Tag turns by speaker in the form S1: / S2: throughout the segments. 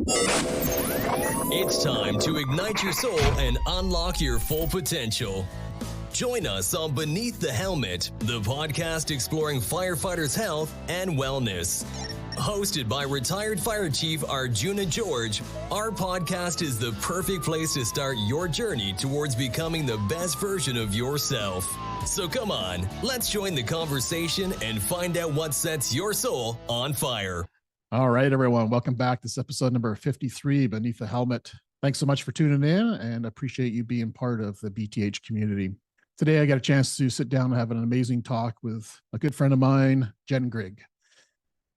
S1: It's time to ignite your soul and unlock your full potential. Join us on Beneath the Helmet, the podcast exploring firefighters' health and wellness. Hosted by retired Fire Chief Arjuna George, our podcast is the perfect place to start your journey towards becoming the best version of yourself. So come on, let's join the conversation and find out what sets your soul on fire.
S2: All right, everyone. Welcome back. This is episode number 53, Beneath the Helmet. Thanks so much for tuning in and appreciate you being part of the BTH community. Today, I got a chance to sit down and have an amazing talk with a good friend of mine, Jen Grigg.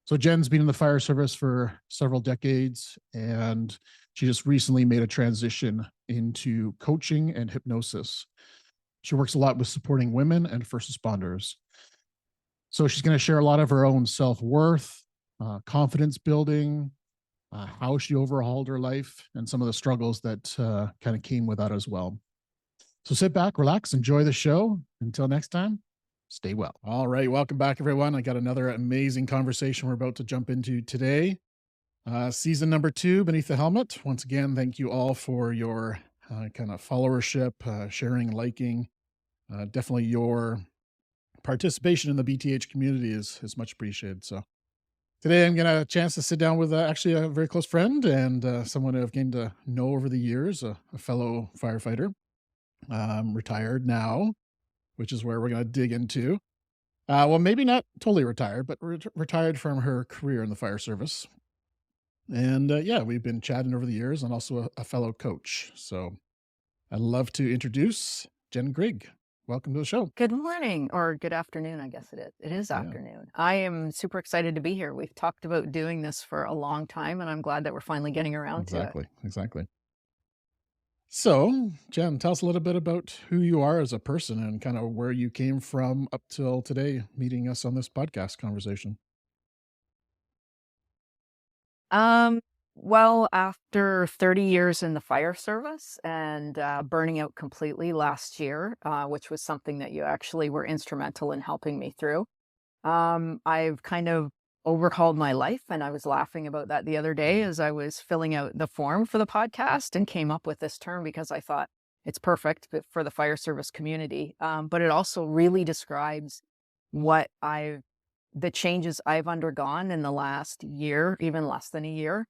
S2: So Jen's been in the fire service for several decades, and she just recently made a transition into coaching and hypnosis. She works a lot with supporting women and first responders. So she's going to share a lot of her own self-worth, confidence building, how she overhauled her life, and some of the struggles that kind of came with that as well. So sit back, relax, enjoy the show. Until next time, stay well. All right, welcome back, everyone. I got another amazing conversation we're about to jump into today. Season number 2, Beneath the Helmet. Once again, thank you all for your kind of followership, sharing, liking. Definitely your participation in the BTH community is much appreciated. So today I'm going to have a chance to sit down with actually a very close friend and someone I've gained to know over the years, a fellow firefighter. Retired now, which is where we're going to dig into. Well, maybe not totally retired, but retired from her career in the fire service. And yeah, we've been chatting over the years, and also a fellow coach. So I'd love to introduce Jen Grigg. Welcome to the show.
S3: Good morning, or good afternoon, I guess it is. It is afternoon. I am super excited to be here. We've talked about doing this for a long time, and I'm glad that we're finally getting around to it.
S2: Exactly. So, Jen, tell us a little bit about who you are as a person and kind of where you came from up till today, meeting us on this podcast conversation.
S3: Well, after 30 years in the fire service and burning out completely last year, which was something that you actually were instrumental in helping me through, I've kind of overhauled my life. And I was laughing about that the other day as I was filling out the form for the podcast and came up with this term because I thought it's perfect for the fire service community. But it also really describes the changes I've undergone in the last year, even less than a year,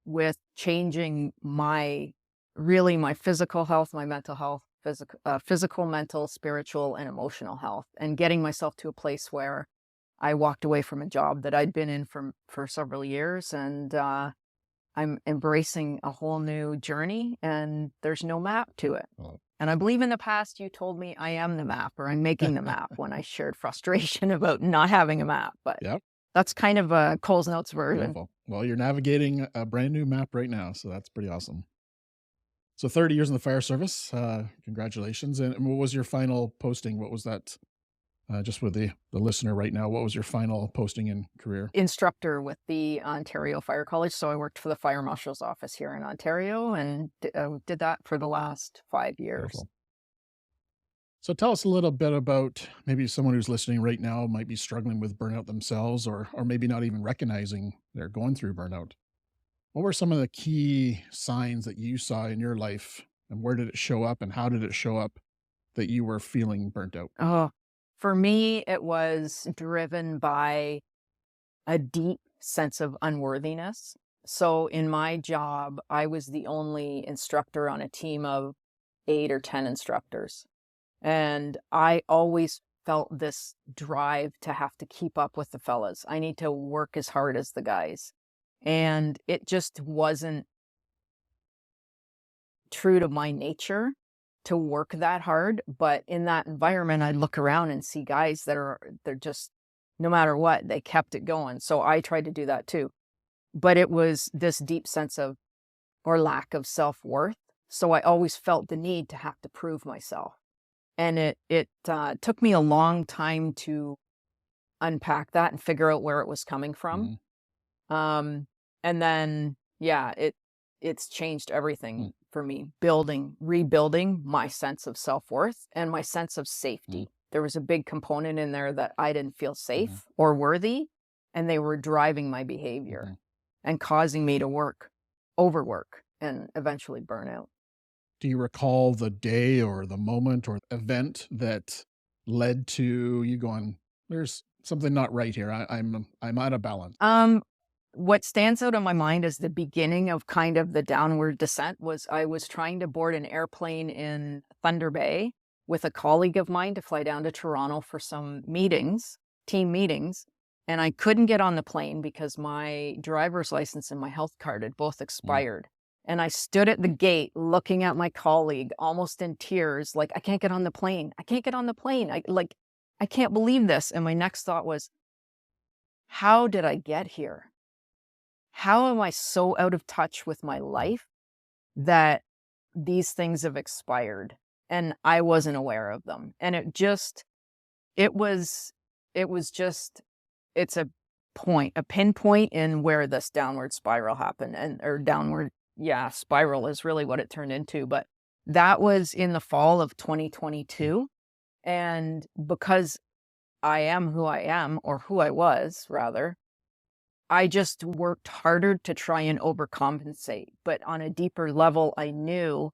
S3: with changing my physical health, my mental health, physical, mental, spiritual, and emotional health, and getting myself to a place where I walked away from a job that I'd been in for several years, and I'm embracing a whole new journey, and there's no map to it. Oh. And I believe in the past you told me I am the map, or I'm making the map when I shared frustration about not having a map. But that's kind of a Cole's Notes version.
S2: Beautiful. Well, you're navigating a brand new map right now, so that's pretty awesome. So 30 years in the fire service, congratulations. And what was your final posting? What was that? Just for the listener right now, what was your final posting in career?
S3: Instructor with the Ontario Fire College. So I worked for the Fire Marshal's office here in Ontario and did that for the last 5 years.
S2: Beautiful. So tell us a little bit about maybe someone who's listening right now might be struggling with burnout themselves, or maybe not even recognizing they're going through burnout. What were some of the key signs that you saw in your life, and where did it show up, and how did it show up that you were feeling burnt out?
S3: Oh, for me, it was driven by a deep sense of unworthiness. So in my job, I was the only instructor on a team of 8 or 10 instructors. And I always felt this drive to have to keep up with the fellas. I need to work as hard as the guys. And it just wasn't true to my nature to work that hard. But in that environment, I'd look around and see guys they're just, no matter what, they kept it going. So I tried to do that too. But it was this deep sense of, or lack of self-worth. So I always felt the need to have to prove myself. And it took me a long time to unpack that and figure out where it was coming from. And then, it's changed everything for me, rebuilding my sense of self-worth and my sense of safety. There was a big component in there that I didn't feel safe or worthy, and they were driving my behavior and causing me to work overwork and eventually burnout.
S2: Do you recall the day or the moment or event that led to you going, there's something not right here. I'm out of balance.
S3: What stands out in my mind as the beginning of kind of the downward descent was I was trying to board an airplane in Thunder Bay with a colleague of mine to fly down to Toronto for some meetings, team meetings. And I couldn't get on the plane because my driver's license and my health card had both expired. And I stood at the gate looking at my colleague almost in tears, like, I can't get on the plane. I can't get on the plane. I can't believe this. And my next thought was, how did I get here? How am I so out of touch with my life that these things have expired and I wasn't aware of them? And it's a pinpoint in where this downward spiral happened spiral is really what it turned into. But that was in the fall of 2022. And because I am who I am, or who I was rather, I just worked harder to try and overcompensate. But on a deeper level, I knew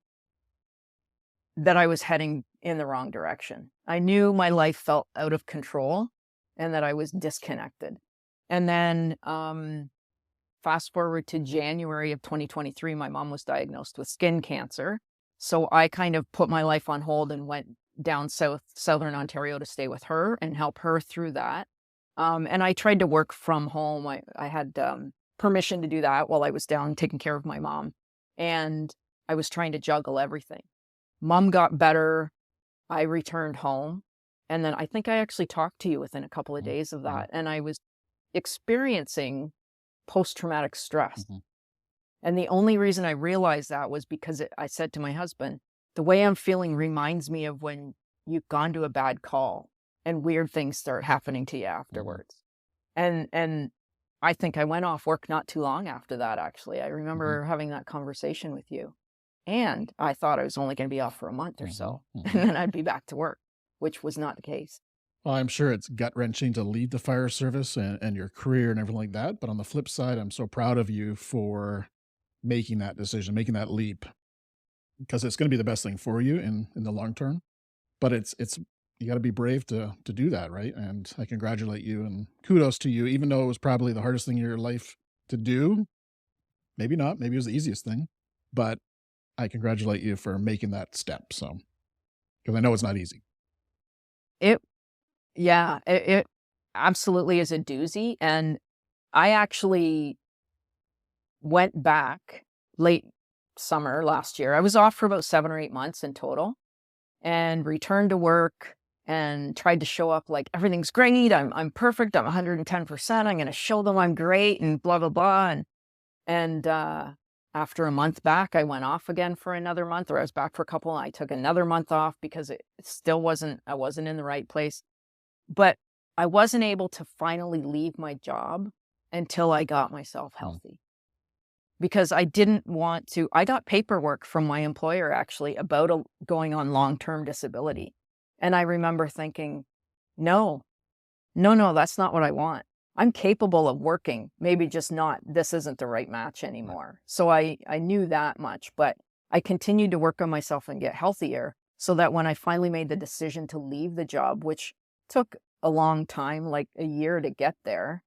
S3: that I was heading in the wrong direction. I knew my life felt out of control and that I was disconnected. And then fast forward to January of 2023, my mom was diagnosed with skin cancer. So I kind of put my life on hold and went down southern Ontario to stay with her and help her through that. And I tried to work from home. I had permission to do that while I was down taking care of my mom. And I was trying to juggle everything. Mom got better. I returned home. And then I think I actually talked to you within a couple of days of that. And I was experiencing post-traumatic stress. And the only reason I realized that was because I said to my husband, the way I'm feeling reminds me of when you've gone to a bad call and weird things start happening to you afterwards. And I think I went off work not too long after that, actually. I remember having that conversation with you. And I thought I was only going to be off for a month or so, and then I'd be back to work, which was not the case.
S2: Well, I'm sure it's gut-wrenching to lead the fire service and your career and everything like that. But on the flip side, I'm so proud of you for making that decision, making that leap, because it's going to be the best thing for you in the long term. But it's you got to be brave to do that, right? And I congratulate you and kudos to you, even though it was probably the hardest thing in your life to do. Maybe not. Maybe it was the easiest thing, but I congratulate you for making that step. So, because I know it's not easy.
S3: It absolutely is a doozy. And I actually went back late summer last year. I was off for about 7 or 8 months in total and returned to work and tried to show up like everything's great. I'm perfect. I'm 110%. I'm going to show them I'm great and blah, blah, blah. And after a month back, I went off again for another month, or I was back for a couple and I took another month off because it still I wasn't in the right place. But I wasn't able to finally leave my job until I got myself healthy. Because I didn't want to. I got paperwork from my employer actually about going on long-term disability. And I remember thinking, no, that's not what I want. I'm capable of working, maybe just not, this isn't the right match anymore. So I knew that much, but I continued to work on myself and get healthier so that when I finally made the decision to leave the job, which took a long time, like a year to get there,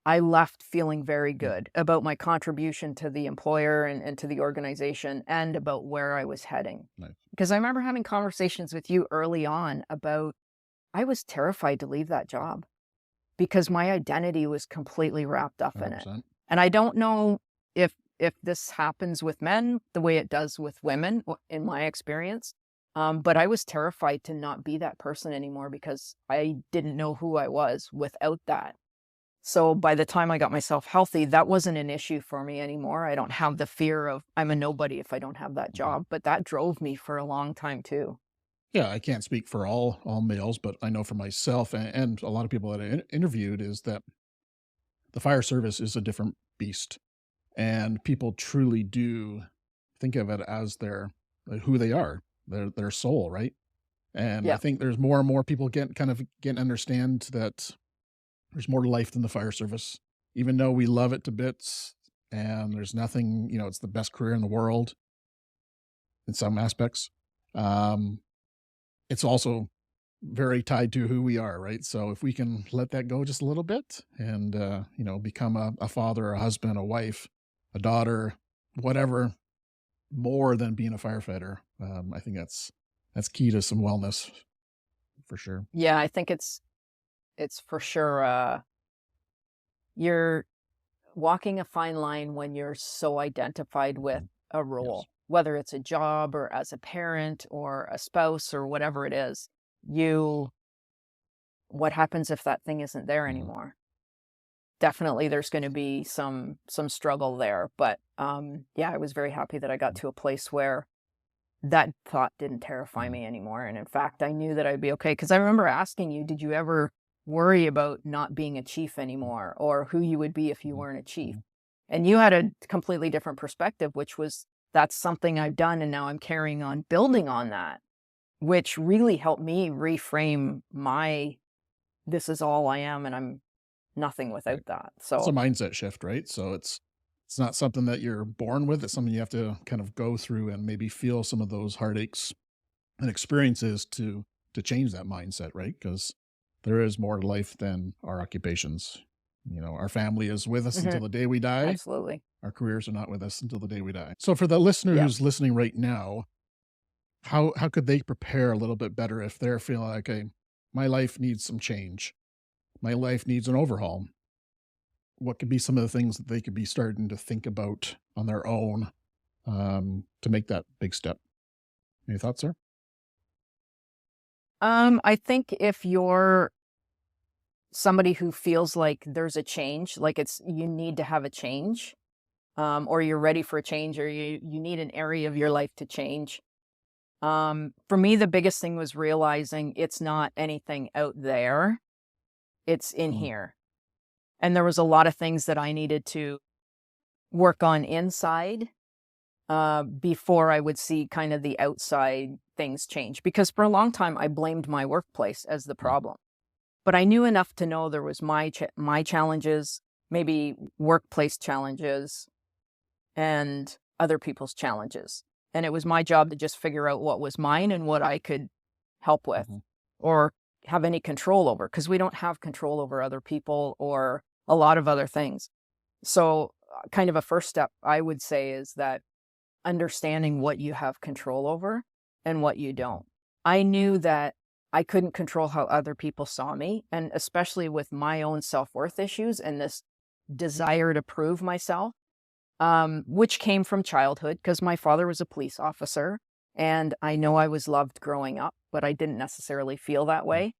S3: I left feeling very good about my contribution to the employer and to the organization and about where I was heading.
S2: Nice.
S3: Because I remember having conversations with you early on about, I was terrified to leave that job because my identity was completely wrapped up 100%. In it. And I don't know if this happens with men the way it does with women, in my experience. But I was terrified to not be that person anymore because I didn't know who I was without that. So by the time I got myself healthy, that wasn't an issue for me anymore. I don't have the fear of I'm a nobody if I don't have that job, but that drove me for a long time too.
S2: Yeah, I can't speak for all males, but I know for myself and a lot of people that I interviewed is that the fire service is a different beast, and people truly do think of it as who they are, their soul, right? And I think there's more and more people getting to understand that there's more to life than the fire service. Even though we love it to bits, and there's nothing, it's the best career in the world in some aspects. It's also very tied to who we are, right? So if we can let that go just a little bit and, become a father, a husband, a wife, a daughter, whatever, more than being a firefighter, I think that's key to some wellness for sure.
S3: Yeah, I think it's for sure, you're walking a fine line when you're so identified with a
S2: Yes.
S3: role, whether it's a job or as a parent or a spouse or whatever it is. What happens if that thing isn't there
S2: Mhm.
S3: anymore? Definitely there's going to be some struggle there, but yeah, I was very happy that I got to a place where that thought didn't terrify
S2: Mhm.
S3: me anymore. And in fact, I knew that I'd be okay. Because I remember asking you, did you ever worry about not being a chief anymore or who you would be if you
S2: Mhm.
S3: weren't a chief?
S2: Mhm.
S3: And you had a completely different perspective, which was that's something I've done. And now I'm carrying on building on that, which really helped me reframe this is all I am and I'm nothing
S2: Right.
S3: without that.
S2: It's a
S3: So,
S2: mindset shift, right? So it's not something that you're born with. It's something you have to kind of go through and maybe feel some of those heartaches and experiences to change that mindset, right? Because there is more to life than our occupations. Our family is with us
S3: mhm,
S2: until the day we die.
S3: absolutely.
S2: Our careers are not with us until the day we die. So for the listener
S3: Yeah.
S2: who's listening right now, how could they prepare a little bit better if they're feeling like, okay, my life needs some change. My life needs an overhaul. What could be some of the things that they could be starting to think about on their own to make that big step? Any thoughts, sir?
S3: I think if you're somebody who feels like there's a change, like you need to have a change, or you're ready for a change, or you need an area of your life to change. For me, the biggest thing was realizing it's not anything out there, it's in
S2: Mm.
S3: here. And there was a lot of things that I needed to work on inside before I would see kind of the outside things change. Because for a long time, I blamed my workplace as the
S2: Mm.
S3: problem. But I knew enough to know there was my challenges, maybe workplace challenges, and other people's challenges. And it was my job to just figure out what was mine and what I could help with
S2: Mhm.
S3: or have any control over, because we don't have control over other people or a lot of other things. So, kind of a first step I would say is that understanding what you have control over and what you don't. I knew that I couldn't control how other people saw me, and especially with my own self-worth issues and this desire to prove myself, which came from childhood because my father was a police officer, and I know I was loved growing up, but I didn't necessarily feel that
S2: Mm.
S3: way.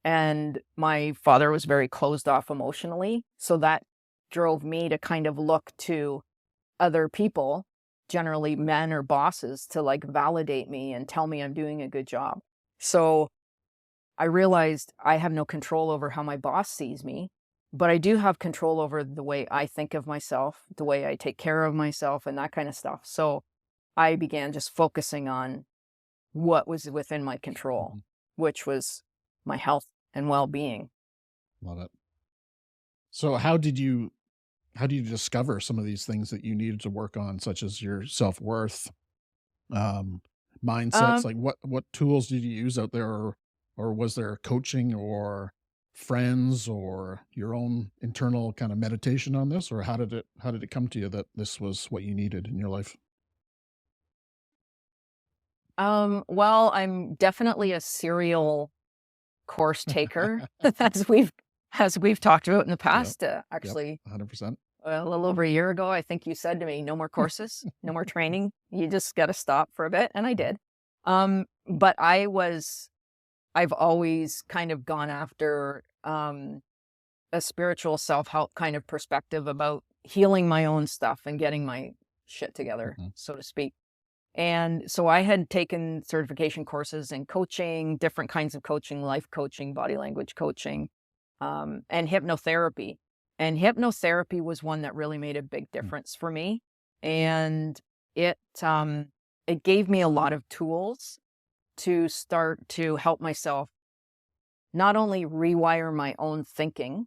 S3: And my father was very closed off emotionally, so that drove me to kind of look to other people, generally men or bosses, to like validate me and tell me I'm doing a good job. So I realized I have no control over how my boss sees me, but I do have control over the way I think of myself, the way I take care of myself, and that kind of stuff. So I began just focusing on what was within my control,
S2: Mhm.
S3: which was my health and well being.
S2: Love it. So how do you discover some of these things that you needed to work on, such as your self-worth, um, mindsets?
S3: Um,
S2: Like what tools did you use out there, or was there coaching or friends or your own internal kind of meditation on this, or how did it come to you that this was what you needed in your life?
S3: well, I'm definitely a serial course taker, as we've talked about in the
S2: Yep.
S3: past.
S2: Yep.
S3: Actually,
S2: 100%.
S3: a little over a year ago, I think you said to me, "No more courses, no more training. You just got to stop for a bit," and I did. But I've always kind of gone after a spiritual self-help kind of perspective about healing my own stuff and getting my shit together,
S2: Mhm.
S3: so to speak. And so I had taken certification courses in coaching, different kinds of coaching, life coaching, body language coaching, and hypnotherapy. And hypnotherapy was one that really made a big
S2: Mm.
S3: difference for me. And it it gave me a lot of tools to start to help myself not only rewire my own thinking,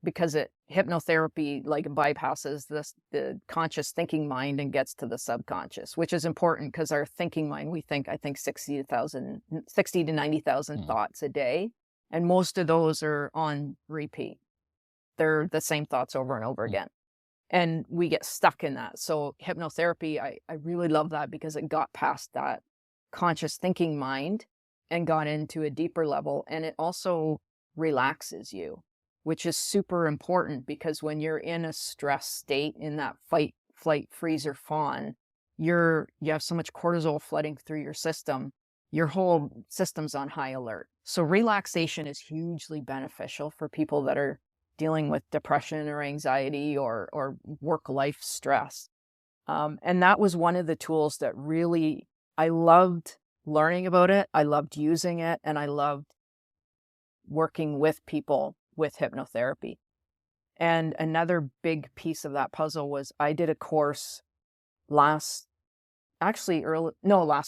S3: because hypnotherapy like bypasses the conscious thinking mind and gets to the subconscious, which is important because our thinking mind, I think 60 to 90,000 thoughts a day. And most of those are on repeat. They're the same thoughts over and over again. And we get stuck in that. So hypnotherapy, I really love that because it got past that conscious thinking mind and got into a deeper level. And it also relaxes you, which is super important because when you're in a stress state, in that fight, flight, freeze, or fawn, you have so much cortisol flooding through your system. Your whole system's on high alert. So relaxation is hugely beneficial for people that are dealing with depression or anxiety or work-life stress. And that was one of the tools that really, I loved learning about it. I loved using it. And I loved working with people with hypnotherapy. And another big piece of that puzzle was I did a course last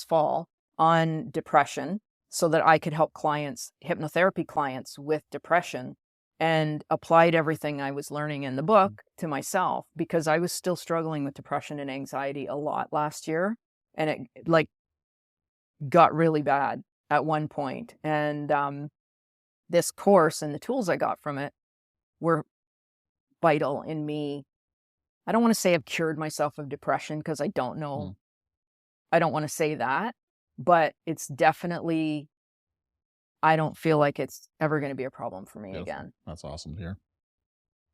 S3: fall on depression so that I could help hypnotherapy clients with depression, and applied everything I was learning in the book to myself because I was still struggling with depression and anxiety a lot last year. And it like got really bad at one point. And this course and the tools I got from it were vital in me. I don't want to say I've cured myself of depression because I don't know. I don't want to say that, but it's definitely, I don't feel like it's ever going to be a problem for me again.
S2: That's awesome to hear.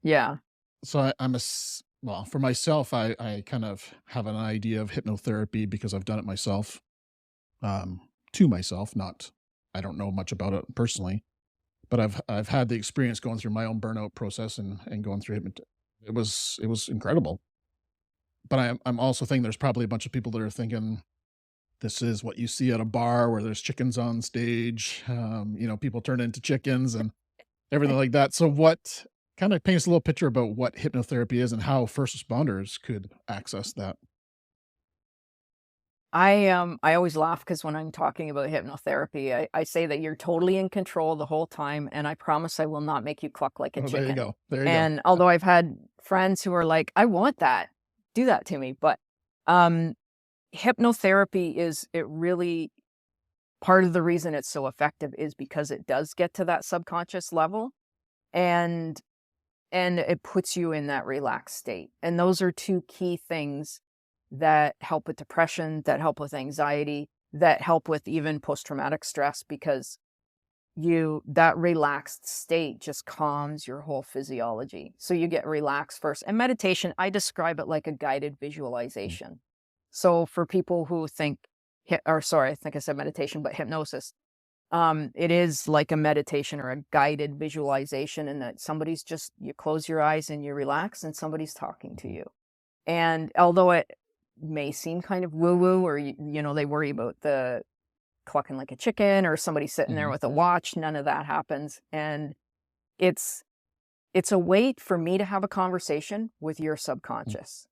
S3: Yeah.
S2: So for myself, I kind of have an idea of hypnotherapy because I've done it myself, to myself, I don't know much about it personally, but I've had the experience going through my own burnout process and going through it was incredible. But I'm also thinking there's probably a bunch of people that are thinking, this is what you see at a bar where there's chickens on stage, people turn into chickens and everything like that. So what kind of paints a little picture about what hypnotherapy is and how first responders could access that?
S3: I always laugh because when I'm talking about hypnotherapy, I say that you're totally in control the whole time, and I promise I will not make you cluck like a chicken.
S2: There you go. There you go.
S3: And although I've had friends who are like, I want that, do that to me. But hypnotherapy it really, part of the reason it's so effective is because it does get to that subconscious level and it puts you in that relaxed state. And those are two key things that help with depression, that help with anxiety, that help with even post-traumatic stress, because that relaxed state just calms your whole physiology. So you get relaxed first. And meditation, I describe it like a guided visualization. So for people who think, I think I said meditation, but hypnosis, it is like a meditation or a guided visualization, in that you close your eyes and you relax and somebody's talking to you. And although it may seem kind of woo-woo, or, they worry about the clucking like a chicken or somebody sitting there with a watch, none of that happens. And it's a way for me to have a conversation with your subconscious.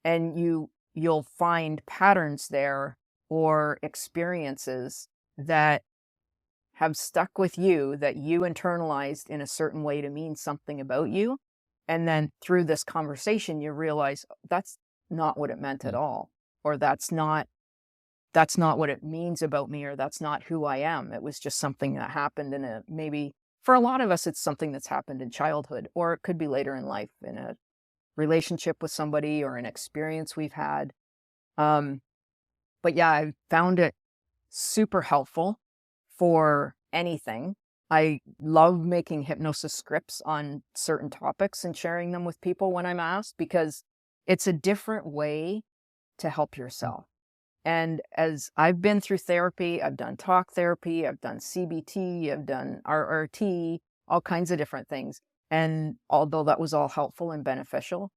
S3: And you'll find patterns there or experiences that have stuck with you that you internalized in a certain way to mean something about you. And then through this conversation, you realize that's not what it meant at all, or that's not what it means about me, or that's not who I am. It was just something that happened maybe for a lot of us, it's something that's happened in childhood, or it could be later in life in a relationship with somebody or an experience we've had. But yeah, I found it super helpful for anything. I love making hypnosis scripts on certain topics and sharing them with people when I'm asked, because it's a different way to help yourself. And as I've been through therapy, I've done talk therapy, I've done CBT, I've done RRT, all kinds of different things. And although that was all helpful and beneficial,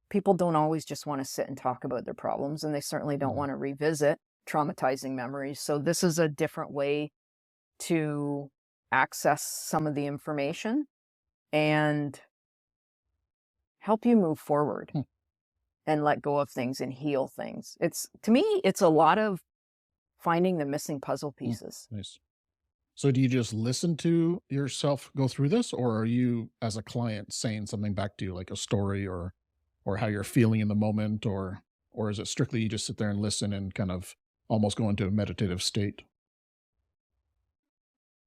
S3: people don't always just want to sit and talk about their problems, and they certainly don't want to revisit traumatizing memories. So this is a different way to access some of the information and help you move forward and let go of things and heal things. To me, it's a lot of finding the missing puzzle pieces.
S2: Nice. So do you just listen to yourself go through this, or are you as a client saying something back to you, like a story or how you're feeling in the moment, or is it strictly you just sit there and listen and kind of almost go into a meditative state?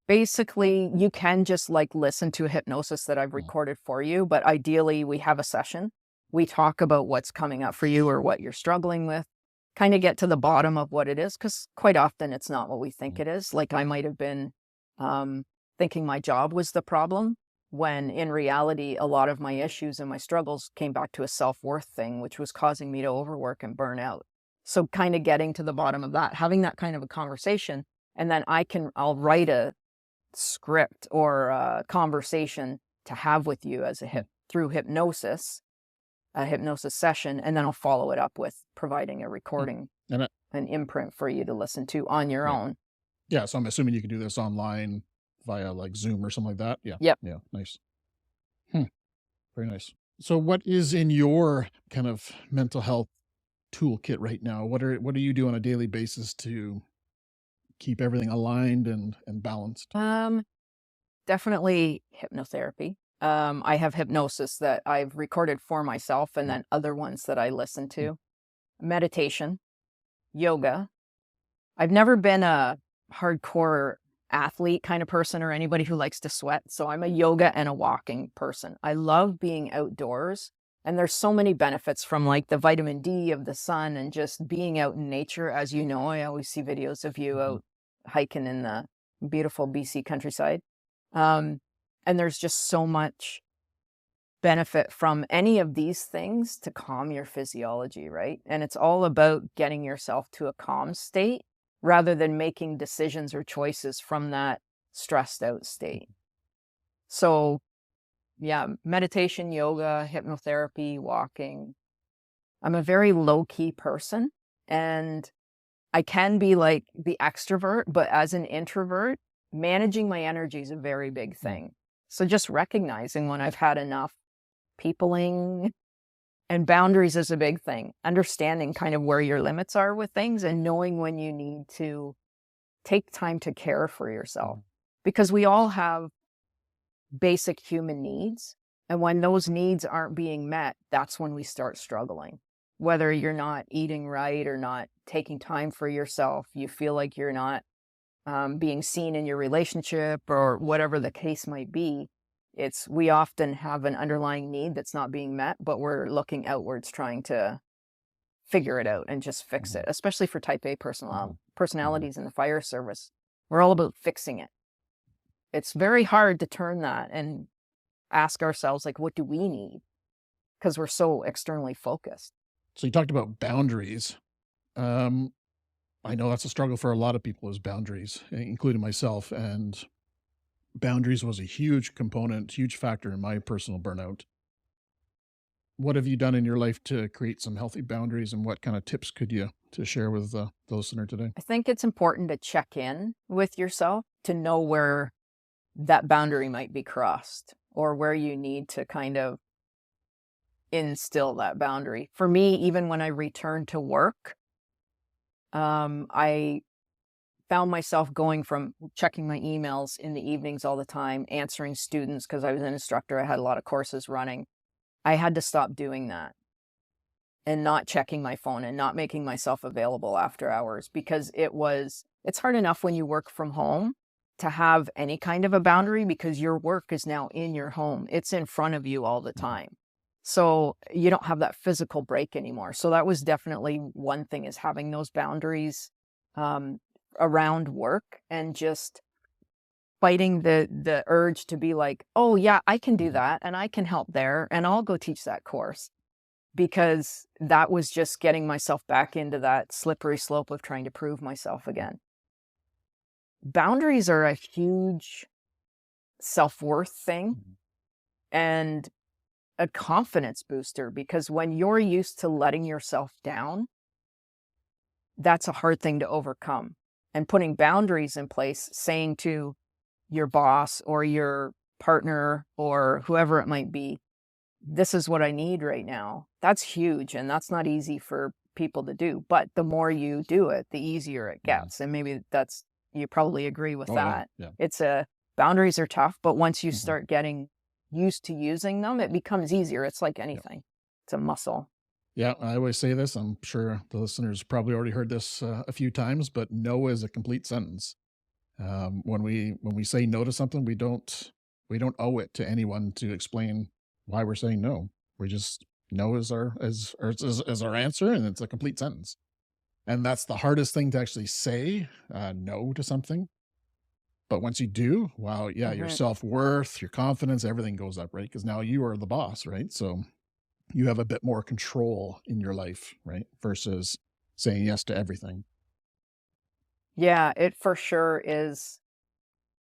S3: Basically, you can just like listen to a hypnosis that I've
S2: Mm,
S3: recorded for you, but ideally we have a session. We talk about what's coming up for you or what you're struggling with, kind of get to the bottom of what it is, because quite often it's not what we think
S2: mm,
S3: it is. Like I might have been um, thinking my job was the problem, when in reality, a lot of my issues and my struggles came back to a self-worth thing, which was causing me to overwork and burn out. So kind of getting to the bottom of that, having that kind of a conversation, and then I'll write a script or a conversation to have with you as through hypnosis, a hypnosis session, and then I'll follow it up with providing a
S2: mm.
S3: recording,
S2: And
S3: an imprint for you to listen to on your
S2: yeah,
S3: own.
S2: yeah. So I'm assuming you can do this online via like Zoom or something like that. Yeah,
S3: Yep.
S2: yeah, nice. Hmm, very nice. So what is in your kind of mental health toolkit right now? What do you do on a daily basis to keep everything aligned and balanced?
S3: Um, Definitely hypnotherapy. I have hypnosis that I've recorded for myself and
S2: Mm,
S3: then other ones that I listen
S2: mm,
S3: to. Meditation, yoga. I've never been a hardcore athlete kind of person or anybody who likes to sweat. So I'm a yoga and a walking person. I love being outdoors. And there's so many benefits from like the vitamin D of the sun and just being out in nature. As you know, I always see videos of you
S2: mhm,
S3: out hiking in the beautiful BC countryside. Um, and there's just so much benefit from any of these things to calm your physiology, right? And it's all about getting yourself to a calm state rather than making decisions or choices from that stressed out state. So, yeah, meditation, yoga, hypnotherapy, walking. I'm a very low key person and I can be like the extrovert, but as an introvert, managing my energy is a very big
S2: mm,
S3: thing. So just recognizing when I've had enough peopling. And boundaries is a big thing. Understanding kind of where your limits are with things and knowing when you need to take time to care for yourself.
S2: mm,
S3: Because we all have basic human needs. And when those needs aren't being met, that's when we start struggling. Whether you're not eating right or not taking time for yourself, you feel like you're not being seen in your relationship or whatever the case might be. We often have an underlying need that's not being met, but we're looking outwards trying to figure it out and just fix it,
S2: mhm,
S3: especially for type A
S2: mhm, mhm.
S3: personalities in the fire service. We're all about fixing it. It's very hard to turn that and ask ourselves, like, what do we need? Because we're so externally focused.
S2: So you talked about boundaries. Um, I know that's a struggle for a lot of people is boundaries, including myself. And boundaries was a huge component, huge factor in my personal burnout. What have you done in your life to create some healthy boundaries, and what kind of tips could you to share with the listener today?
S3: I think it's important to check in with yourself to know where that boundary might be crossed or where you need to kind of instill that boundary. For me, even when I returned to work, I found myself going from checking my emails in the evenings all the time, answering students because I was an instructor. I had a lot of courses running. I had to stop doing that and not checking my phone and not making myself available after hours because it's hard enough when you work from home to have any kind of a boundary because your work is now in your home. It's in front of you all the
S2: Mhm,
S3: time. So you don't have that physical break anymore. So that was definitely one thing, is having those boundaries um, around work and just fighting the urge to be like, oh yeah, I can do
S2: mhm,
S3: that and I can help there and I'll go teach that course, because that was just getting myself back into that slippery slope of trying to prove myself again. Boundaries are a huge self-worth thing
S2: mhm,
S3: and a confidence booster, because when you're used to letting yourself down, that's a hard thing to overcome. And putting boundaries in place, saying to your boss or your partner or whoever it might be, this is what I need right now. That's huge. And that's not easy for people to do. But the more you do it, the easier it
S2: mhm.
S3: gets. And maybe that's you probably agree with
S2: Oh,
S3: that.
S2: yeah.
S3: Boundaries are tough, but once you
S2: Mhm.
S3: start getting used to using them, it becomes easier. It's like anything. It's a muscle.
S2: Yeah, I always say this. I'm sure the listeners probably already heard this a few times, but no is a complete sentence. When we say no to something, we don't owe it to anyone to explain why we're saying no. We just no is our answer, and it's a complete sentence. And that's the hardest thing to actually say, no to something. But once you do, wow, yeah, your
S3: Hmm.
S2: self-worth, your confidence, everything goes up, right? Because now you are the boss, right? So you have a bit more control in your life, right? Versus saying yes to everything.
S3: Yeah, it for sure is.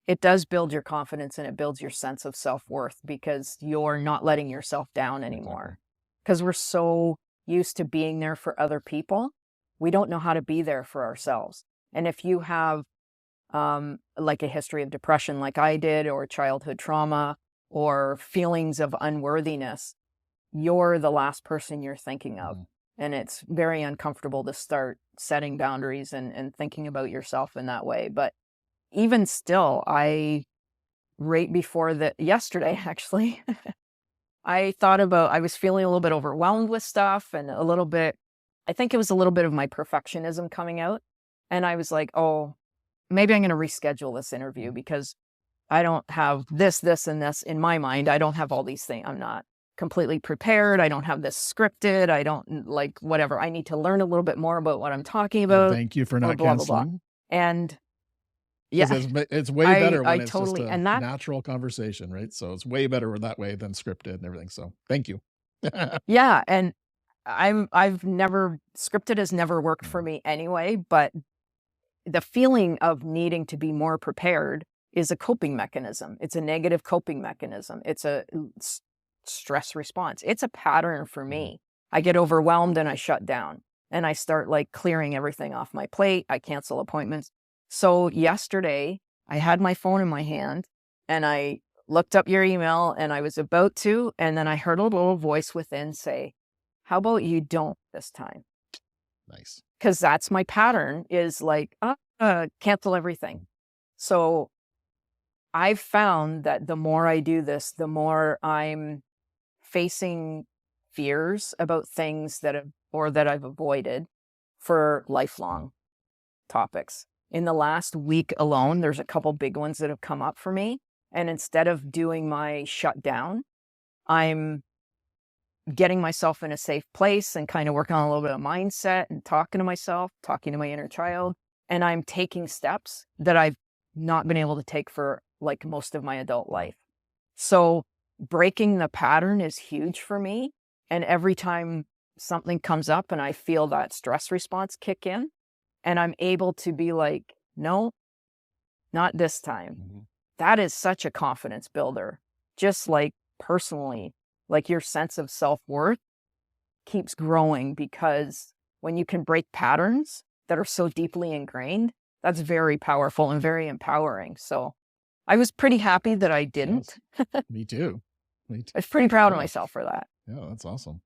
S3: It does build your confidence and it builds your sense of self-worth because you're not letting yourself down
S2: Exactly.
S3: anymore. Because we're so used to being there for other people, we don't know how to be there for ourselves. And if you have like a history of depression like I did, or childhood trauma, or feelings of unworthiness, you're the last person you're thinking of.
S2: Mhm.
S3: And it's very uncomfortable to start setting boundaries and thinking about yourself in that way. But even still, right before yesterday, actually, I was feeling a little bit overwhelmed with stuff and I think it was a little bit of my perfectionism coming out. And I was like, oh, maybe I'm going to reschedule this interview
S2: Mhm.
S3: because I don't have this, and this in my mind. I don't have all these things. I'm not completely prepared. I don't have this scripted. I don't like whatever. I need to learn a little bit more about what I'm talking
S2: Well,
S3: about,
S2: thank you for
S3: or
S2: not
S3: blah, blah, blah.
S2: canceling.
S3: And
S2: Because
S3: yeah,
S2: it's way better
S3: I
S2: when it's just
S3: totally,
S2: a
S3: and that,
S2: natural conversation, right? So it's way better that way than scripted and everything. So thank you.
S3: yeah. And I've never, scripted has never worked for
S2: Mhm.
S3: me anyway, but the feeling of needing to be more prepared is a coping mechanism. It's a negative coping mechanism. It's a stress response. It's a pattern for
S2: Mhm.
S3: me. I get overwhelmed and I shut down and I start like clearing everything off my plate. I cancel appointments. So yesterday I had my phone in my hand and I looked up your email and I was about to, and then I heard a little voice within say, how about you don't this time?
S2: Nice.
S3: Because that's my pattern, is like, cancel everything. So I've found that the more I do this, the more I'm facing fears about things that I've avoided for
S2: Mhm.
S3: lifelong topics. In the last week alone, there's a couple big ones that have come up for me. And instead of doing my shutdown, I'm getting myself in a safe place and kind of working on a little bit of mindset and talking to myself, talking to my inner child. And I'm taking steps that I've not been able to take for like most of my adult life. So breaking the pattern is huge for me. And every time something comes up and I feel that stress response kick in, and I'm able to be like, no, not this time.
S2: Mhm.
S3: That is such a confidence builder. Just like personally, like your sense of self-worth keeps growing, because when you can break patterns that are so deeply ingrained, that's very powerful and very empowering. So I was pretty happy that I didn't.
S2: Yes. Me too. Me too.
S3: I was pretty proud of
S2: Yeah.
S3: myself for that.
S2: Yeah. That's awesome.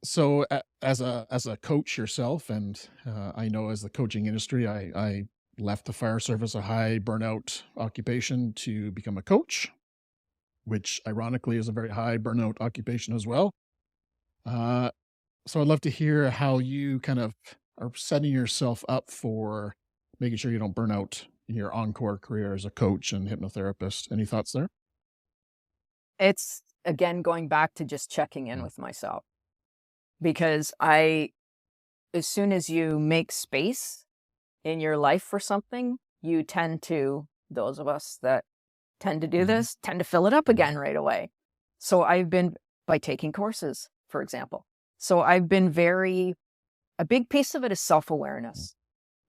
S2: So as a coach yourself, and I know as the coaching industry, I left the fire service, a high burnout occupation, to become a coach, which ironically is a very high burnout occupation as well. Uh, so I'd love to hear how you kind of are setting yourself up for making sure you don't burn out in your encore career as a coach and hypnotherapist. Any thoughts there?
S3: It's again going back to just checking in
S2: Mm.
S3: with myself, because as soon as you make space in your life for something, you tend to, those of us that tend to do
S2: Mhm.
S3: this, tend to fill it up
S2: Mhm.
S3: again right away. So by taking courses, for example. So I've been a big piece of it is
S2: Mm.
S3: self-awareness,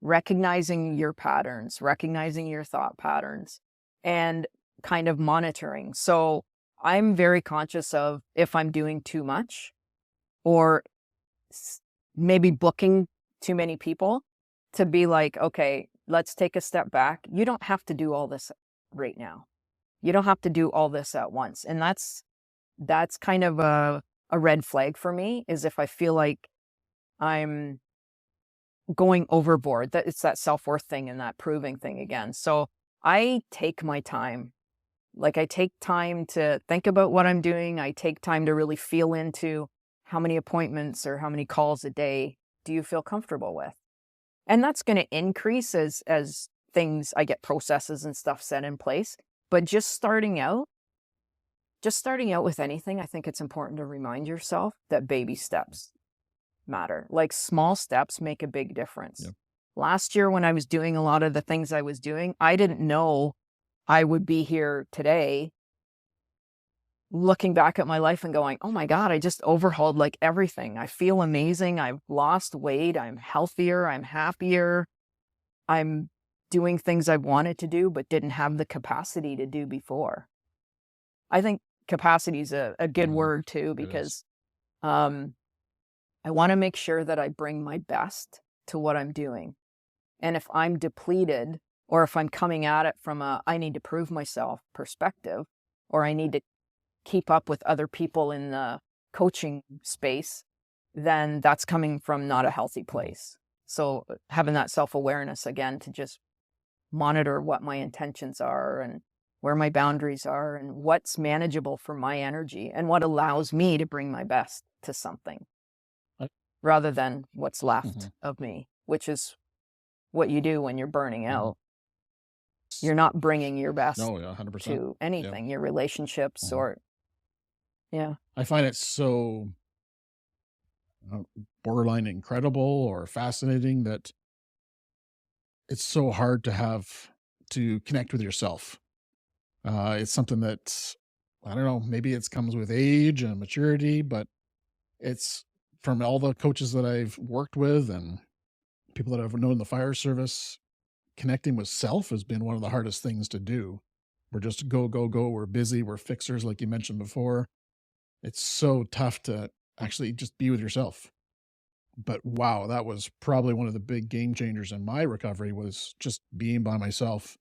S3: recognizing your patterns, recognizing your thought patterns, and kind of monitoring. So I'm very conscious of if I'm doing too much, or s- maybe booking too many people, to be like, okay, let's take a step back. You don't have to do all this right now. You don't have to do all this at once. And that's kind of a red flag for me, is if I feel like I'm going overboard. That it's that self-worth thing and that proving thing again. So I take my time. Like, I take time to think about what I'm doing. I take time to really feel into how many appointments or how many calls a day do you feel comfortable with? And that's going to increase as things, I get processes and stuff set in place. But just starting out with anything, I think it's important to remind yourself that baby steps matter. Like, small steps make a big difference.
S2: Yep.
S3: Last year, when I was doing a lot of the things I was doing, I didn't know I would be here today looking back at my life and going, oh my God, I just overhauled like everything. I feel amazing. I've lost weight. I'm healthier. I'm happier. I'm doing things I wanted to do, but didn't have the capacity to do before. I think capacity is a good word too, because I want to make sure that I bring my best to what I'm doing. And if I'm depleted, or if I'm coming at it from a, I need to prove myself perspective, or I need to keep up with other people in the coaching space, then that's coming from not a healthy place. So having that self-awareness again, to just monitor what my intentions are and where my boundaries are and what's manageable for my energy and what allows me to bring my best to something rather than what's left of me, which is what you do when you're burning out. You're not bringing your best
S2: 100%.
S3: to anything, your relationships or,
S2: I find it so borderline incredible or fascinating that it's so hard to connect with yourself. It's something that, I don't know, maybe it comes with age and maturity, but it's from all the coaches that I've worked with and people that I've known in the fire service, connecting with self has been one of the hardest things to do. We're just go, go, go. We're busy. We're fixers, like you mentioned before. It's so tough to actually just be with yourself. But wow, that was probably one of the big game changers in my recovery, was just being by myself,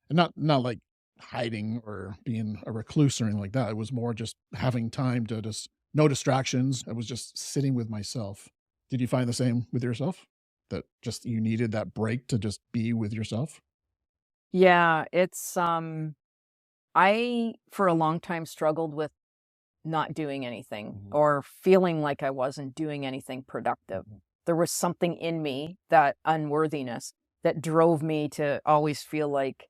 S2: and not like hiding or being a recluse or anything like that. It was more just having time to just no distractions. I was just sitting with myself. Did you find the same with yourself? That just you needed that break to just be with yourself?
S3: Yeah, it's I for a long time struggled with not doing anything or feeling like I wasn't doing anything productive. There was something in me, that unworthiness, that drove me to always feel like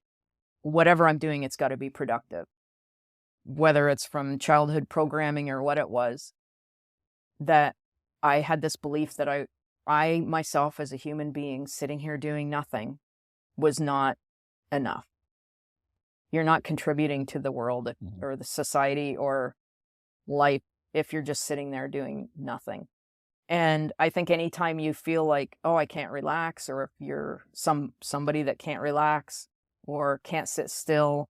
S3: whatever I'm doing, it's got to be productive. Whether it's from childhood programming or what it was, that I had this belief that I myself as a human being sitting here doing nothing was not enough. You're not contributing to the world or the society or life if you're just sitting there doing nothing. And I think anytime you feel like, oh, I can't relax, or if you're somebody that can't relax or can't sit still,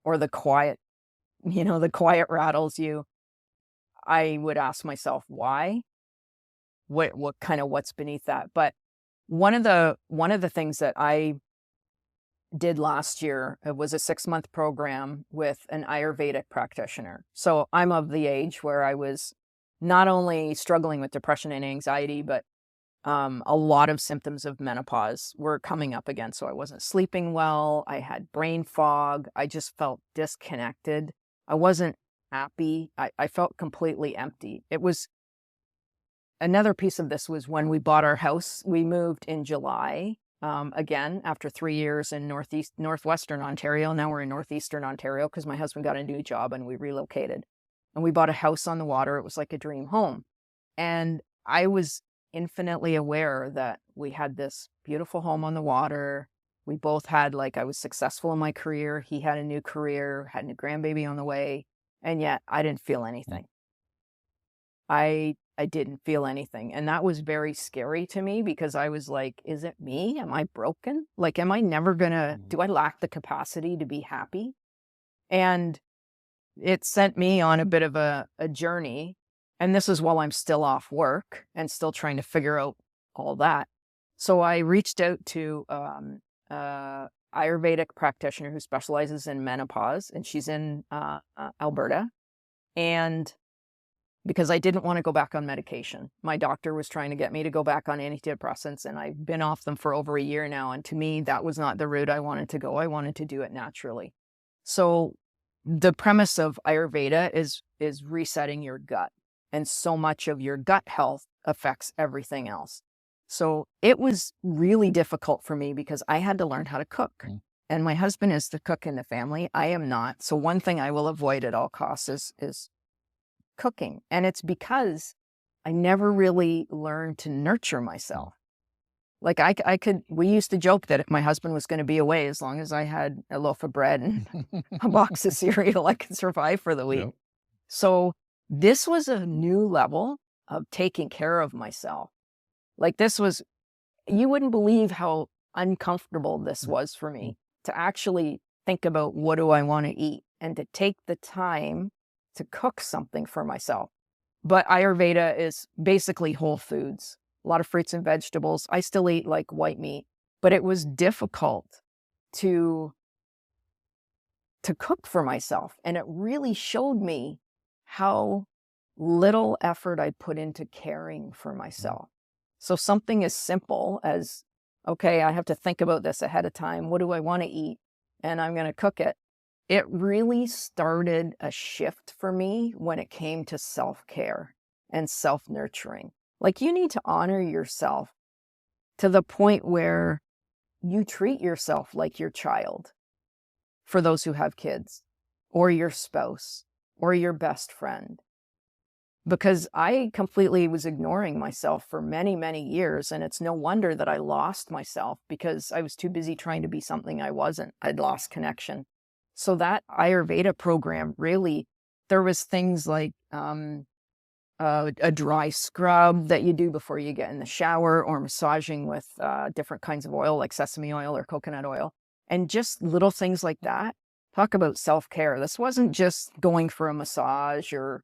S3: or the quiet rattles you, I would ask myself why. What's beneath that? But one of the things that I did last year, it was a 6-month program with an Ayurvedic practitioner. So I'm of the age where I was not only struggling with depression and anxiety, but a lot of symptoms of menopause were coming up again. So I wasn't sleeping well. I had brain fog. I just felt disconnected. I wasn't happy. I felt completely empty. It was another piece of this was when we bought our house. We moved in July. Again, after 3 years in northwestern Ontario. Now we're in northeastern Ontario because my husband got a new job and we relocated. And we bought a house on the water. It was like a dream home. And I was infinitely aware that we had this beautiful home on the water. We both had, I was successful in my career. He had a new career, had a grandbaby on the way. And yet I didn't feel anything. I didn't feel anything. And that was very scary to me because I was like, is it me? Am I broken? Am I never do I lack the capacity to be happy? And it sent me on a bit of a journey. And this is while I'm still off work and still trying to figure out all that. So I reached out to Ayurvedic practitioner who specializes in menopause, and she's in Alberta. And because I didn't want to go back on medication. My doctor was trying to get me to go back on antidepressants, and I've been off them for over a year now. And to me, that was not the route I wanted to go. I wanted to do it naturally. So the premise of Ayurveda is resetting your gut. And so much of your gut health affects everything else. So it was really difficult for me because I had to learn how to cook. And my husband is the cook in the family. I am not. So one thing I will avoid at all costs is cooking. And it's because I never really learned to nurture myself. Like we used to joke that my husband was going to be away as long as I had a loaf of bread and a box of cereal, I could survive for the week. Yep. So this was a new level of taking care of myself. Like you wouldn't believe how uncomfortable this was for me to actually think about what do I want to eat and to take the time to cook something for myself. But Ayurveda is basically whole foods, a lot of fruits and vegetables. I still eat like white meat, but it was difficult to cook for myself. And it really showed me how little effort I put into caring for myself. So something as simple as, okay, I have to think about this ahead of time. What do I want to eat? And I'm going to cook it. It really started a shift for me when it came to self-care and self-nurturing. Like, you need to honor yourself to the point where you treat yourself like your child, for those who have kids, or your spouse, or your best friend. Because I completely was ignoring myself for many, many years. And it's no wonder that I lost myself because I was too busy trying to be something I wasn't. I'd lost connection. So that Ayurveda program, really, there was things like a dry scrub that you do before you get in the shower, or massaging with different kinds of oil like sesame oil or coconut oil. And just little things like that. Talk about self-care. This wasn't just going for a massage or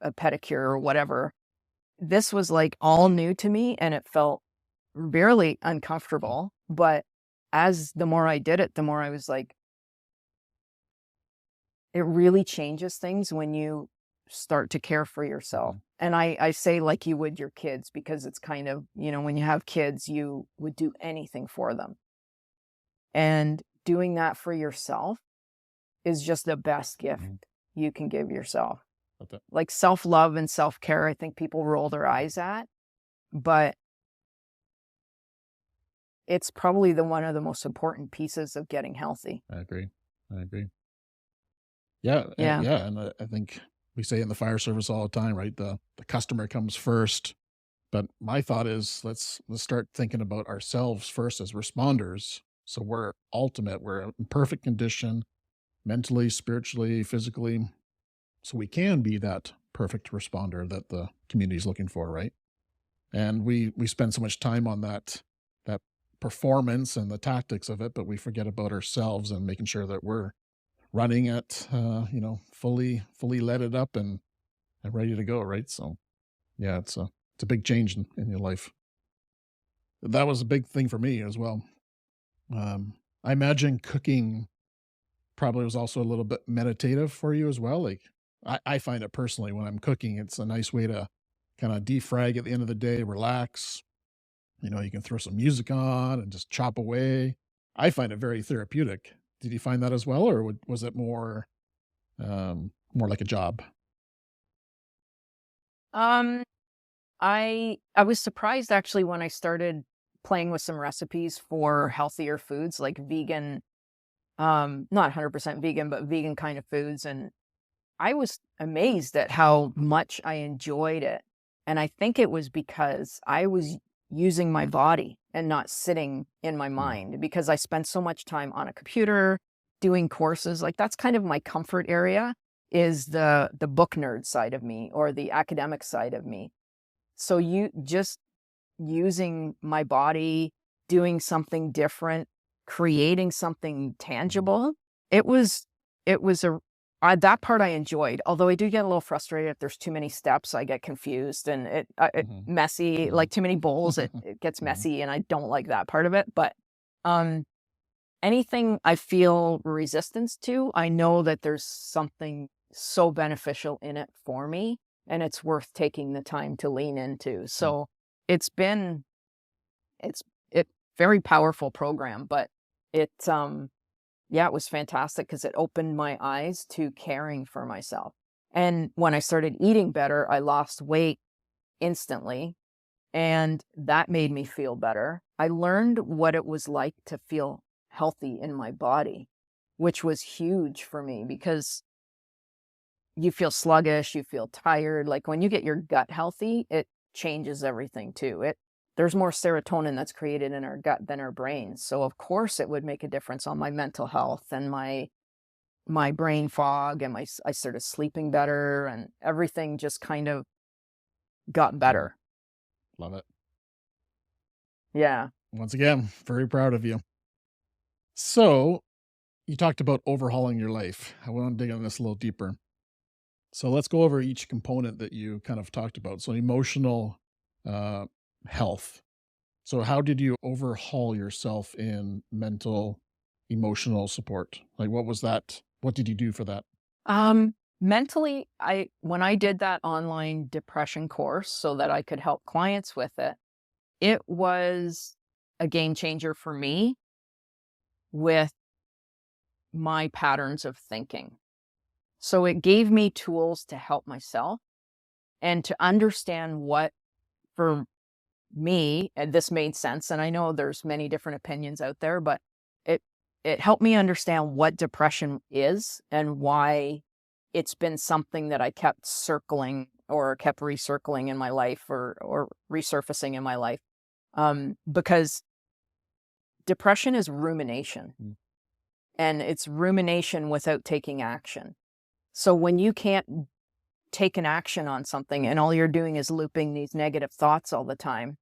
S3: a pedicure or whatever. This was like all new to me, and it felt really uncomfortable. But as the more I did it, the more I was like, it really changes things when you start to care for yourself. And I say like you would your kids, because it's kind of, when you have kids, you would do anything for them. And doing that for yourself is just the best gift you can give yourself. Okay. Like self-love and self-care, I think people roll their eyes at, but it's probably one of the most important pieces of getting healthy.
S2: I agree. Yeah. And I think we say in the fire service all the time, right? The customer comes first. But my thought is let's start thinking about ourselves first as responders. So we're in perfect condition, mentally, spiritually, physically. So we can be that perfect responder that the community is looking for, right? And we spend so much time on that performance and the tactics of it, but we forget about ourselves and making sure that we're running at, fully leaded up and ready to go, right? So, yeah, it's a big change in your life. That was a big thing for me as well. I imagine cooking probably was also a little bit meditative for you as well. Like, I find it personally when I'm cooking, it's a nice way to kind of defrag at the end of the day, relax. You can throw some music on and just chop away. I find it very therapeutic. Did you find that as well, or was it more like a job?
S3: I was surprised actually when I started playing with some recipes for healthier foods, like vegan, not 100% vegan, but vegan kind of foods. And I was amazed at how much I enjoyed it. And I think it was because I was using my body and not sitting in my mind, because I spent so much time on a computer doing courses. Like, that's kind of my comfort area, is the book nerd side of me or the academic side of me. So you just using my body, doing something different, creating something tangible. That part I enjoyed, although I do get a little frustrated if there's too many steps. I get confused and it messy, like too many bowls, it gets messy, and I don't like that part of it. But anything I feel resistance to, I know that there's something so beneficial in it for me. and it's worth taking the time to lean into. So it's very powerful program, but it was fantastic because it opened my eyes to caring for myself. And when I started eating better, I lost weight instantly, and that made me feel better. I learned what it was like to feel healthy in my body, which was huge for me because you feel sluggish, you feel tired. Like when you get your gut healthy, it changes everything too. There's more serotonin that's created in our gut than our brains. So of course it would make a difference on my mental health and my brain fog, and I started sleeping better, and everything just kind of got better.
S2: Love it.
S3: Yeah.
S2: Once again, very proud of you. So you talked about overhauling your life. I want to dig on this a little deeper. So let's go over each component that you kind of talked about. So emotional health. So how did you overhaul yourself in mental, emotional support? Like what was that? What did you do for that?
S3: Mentally, when I did that online depression course so that I could help clients with it, it was a game changer for me with my patterns of thinking. So it gave me tools to help myself and to understand what, for me, and this made sense. And I know there's many different opinions out there, but it helped me understand what depression is and why it's been something that I kept circling or kept recircling in my life or resurfacing in my life. Because depression is rumination, and it's rumination without taking action. So when you can't take an action on something and all you're doing is looping these negative thoughts all the time,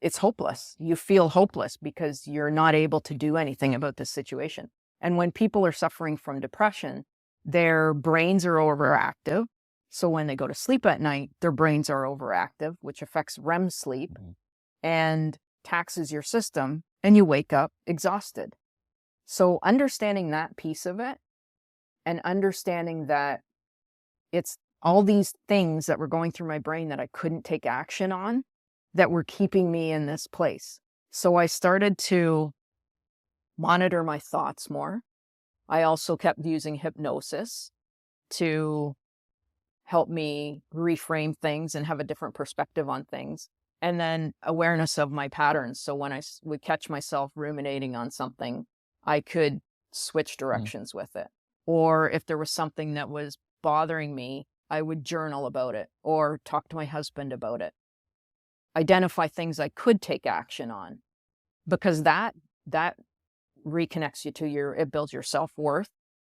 S3: it's hopeless. You feel hopeless because you're not able to do anything about this situation. And when people are suffering from depression, their brains are overactive. So when they go to sleep at night, their brains are overactive, which affects REM sleep and taxes your system, and you wake up exhausted. So understanding that piece of it and understanding that it's all these things that were going through my brain that I couldn't take action on that were keeping me in this place. So I started to monitor my thoughts more. I also kept using hypnosis to help me reframe things and have a different perspective on things. And then awareness of my patterns. So when I would catch myself ruminating on something, I could switch directions with it. Or if there was something that was bothering me, I would journal about it or talk to my husband about it. Identify things I could take action on, because that reconnects you to it builds your self-worth.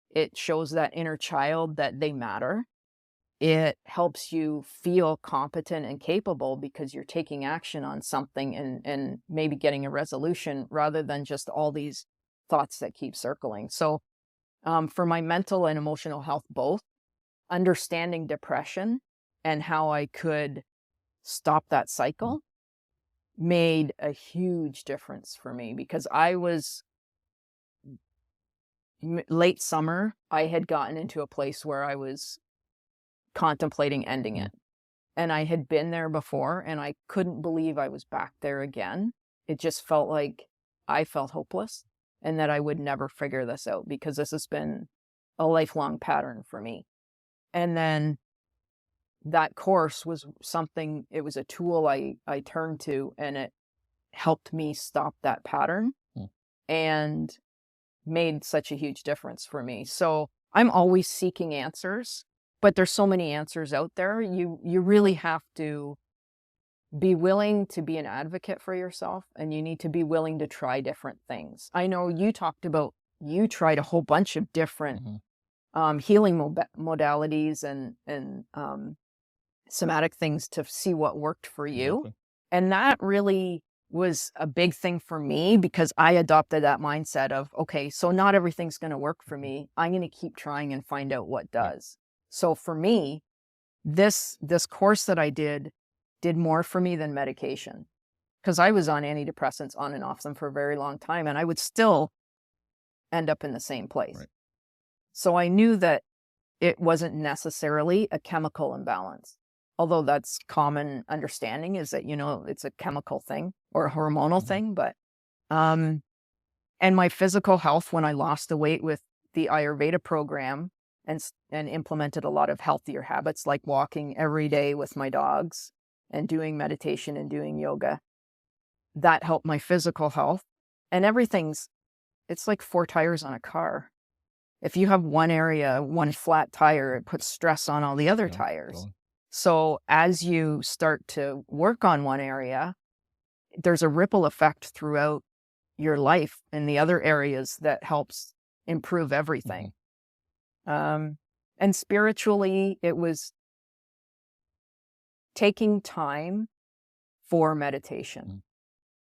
S3: It shows that inner child that they matter. It helps you feel competent and capable because you're taking action on something and maybe getting a resolution rather than just all these thoughts that keep circling. So for my mental and emotional health, both, understanding depression and how I could stop that cycle made a huge difference for me, because I was late summer, I had gotten into a place where I was contemplating ending it. And I had been there before and I couldn't believe I was back there again. It just felt like I felt hopeless and that I would never figure this out because this has been a lifelong pattern for me. And then that course was something, it was a tool I turned to, and it helped me stop that pattern and made such a huge difference for me. So I'm always seeking answers, but there's so many answers out there. You really have to be willing to be an advocate for yourself, and you need to be willing to try different things. I know you talked about, you tried a whole bunch of different healing modalities and somatic things to see what worked for you.
S2: Exactly.
S3: And that really was a big thing for me, because I adopted that mindset of, okay, so not everything's going to work for me. I'm going to keep trying and find out what does. So for me, this course that I did more for me than medication, because I was on antidepressants on and off them for a very long time, and I would still end up in the same place. Right. So I knew that it wasn't necessarily a chemical imbalance. Although that's common understanding is that, it's a chemical thing or a hormonal thing. But, and my physical health, when I lost the weight with the Ayurveda program and implemented a lot of healthier habits, like walking every day with my dogs and doing meditation and doing yoga, that helped my physical health. And it's like 4 tires on a car. If you have one area, one flat tire, it puts stress on all the other tires.
S2: Totally.
S3: So as you start to work on one area, there's a ripple effect throughout your life in the other areas that helps improve everything. And spiritually, it was taking time for meditation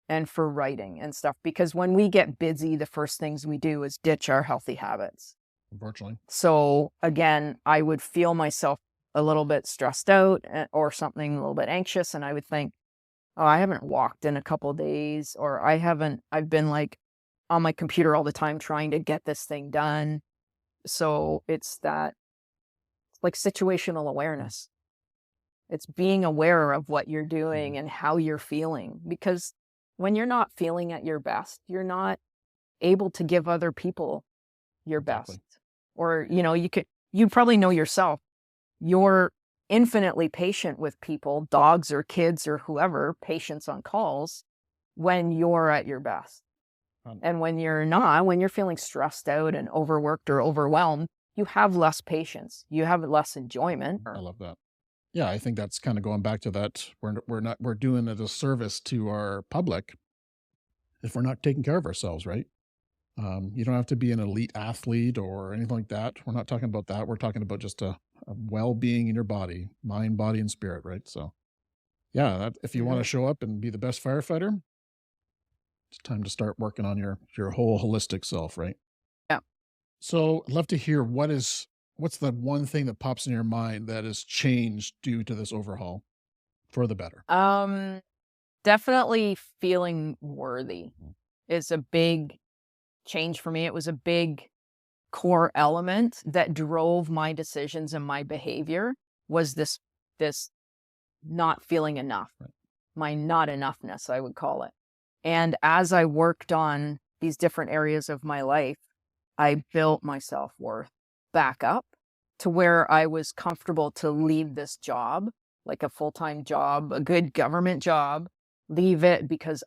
S3: and for writing and stuff. Because when we get busy, the first things we do is ditch our healthy habits.
S2: Unfortunately.
S3: So again, I would feel myself a little bit stressed out or something a little bit anxious. And I would think, oh, I haven't walked in a couple of days, or I've been like on my computer all the time trying to get this thing done. So it's like situational awareness. It's being aware of what you're doing and how you're feeling, because when you're not feeling at your best, you're not able to give other people your best.
S2: Exactly.
S3: Or, you probably know yourself, you're infinitely patient with people, dogs or kids or whoever, patients on calls, when you're at your best. And when you're not, when you're feeling stressed out and overworked or overwhelmed, you have less patience. You have less enjoyment.
S2: I love that. Yeah, I think that's kind of going back to that. We're doing a disservice to our public if we're not taking care of ourselves, right? You don't have to be an elite athlete or anything like that. We're not talking about that. We're talking about just a well-being in your body, mind, body, and spirit, right? So, yeah, if you want to show up and be the best firefighter, it's time to start working on your whole holistic self, right?
S3: Yeah.
S2: So, I'd love to hear what's the one thing that pops in your mind that has changed due to this overhaul for the better?
S3: Definitely feeling worthy is a big change for me. It was a big core element that drove my decisions and my behavior, was this not feeling enough,
S2: Right.
S3: my not enoughness, I would call it. And as I worked on these different areas of my life, I built my self-worth back up to where I was comfortable to leave this job, like a full-time job, a good government job, leave it because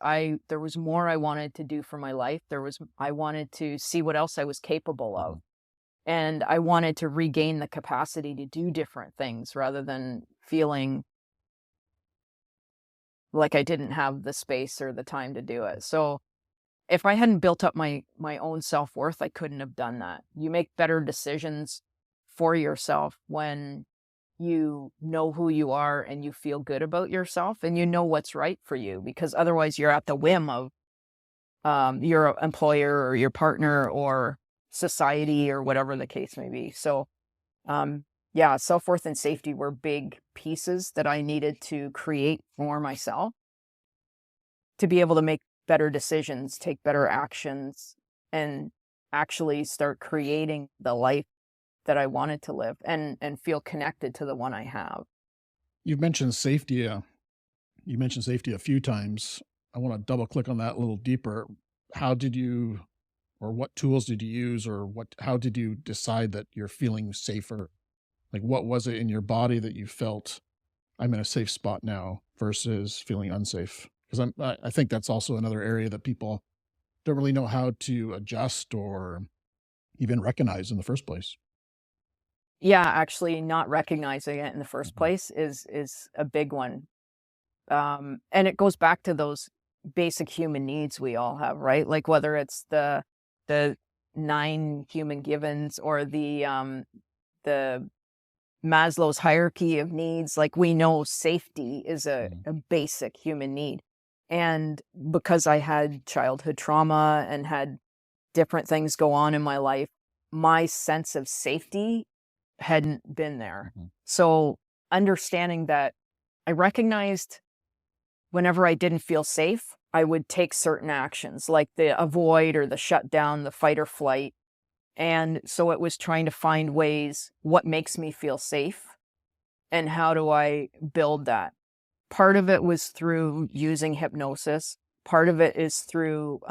S3: there was more I wanted to do for my life. I wanted to see what else I was capable of. And I wanted to regain the capacity to do different things rather than feeling like I didn't have the space or the time to do it. So if I hadn't built up my own self-worth, I couldn't have done that. You make better decisions for yourself when you know who you are and you feel good about yourself and you know what's right for you, because otherwise you're at the whim of your employer or your partner or society or whatever the case may be. So yeah, self-worth and safety were big pieces that I needed to create for myself to be able to make better decisions, take better actions, and actually start creating the life that I wanted to live and feel connected to the one I have.
S2: You've mentioned safety. You mentioned safety a few times. I want to double click on that a little deeper. How did you, or what tools did you use, or how did you decide that you're feeling safer? Like, what was it in your body that you felt, I'm in a safe spot now, versus feeling unsafe? Because I think that's also another area that people don't really know how to adjust or even recognize in the first place.
S3: Yeah, actually not recognizing it in the first place is a big one. And it goes back to those basic human needs we all have, right? Like whether it's the 9 human givens or the Maslow's hierarchy of needs, like we know safety is a basic human need. And because I had childhood trauma and had different things go on in my life, my sense of safety hadn't been there. So understanding that, I recognized whenever I didn't feel safe, I would take certain actions like the avoid or the shut down, the fight or flight. And so it was trying to find ways, what makes me feel safe and how do I build that? Part of it was through using hypnosis. Part of it is through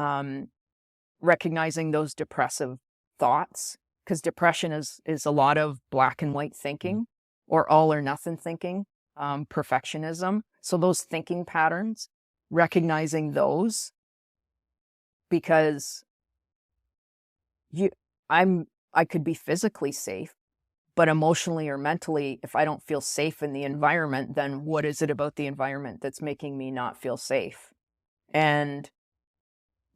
S3: recognizing those depressive thoughts, because depression is a lot of black and white thinking or all or nothing thinking, perfectionism. So those thinking patterns, recognizing those, because I could be physically safe, but emotionally or mentally, if I don't feel safe in the environment, then what is it about the environment that's making me not feel safe? And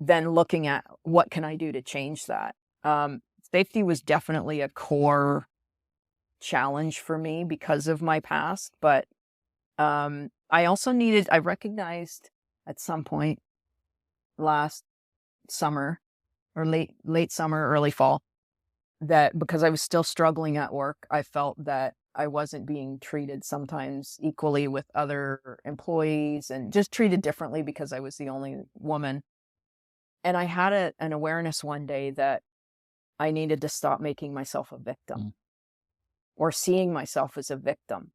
S3: then looking at what can I do to change that? Safety was definitely a core challenge for me because of my past, but I recognized at some point last summer or late summer, early fall, that because I was still struggling at work, I felt that I wasn't being treated sometimes equally with other employees and just treated differently because I was the only woman. And I had an awareness one day that I needed to stop making myself a victim or seeing myself as a victim.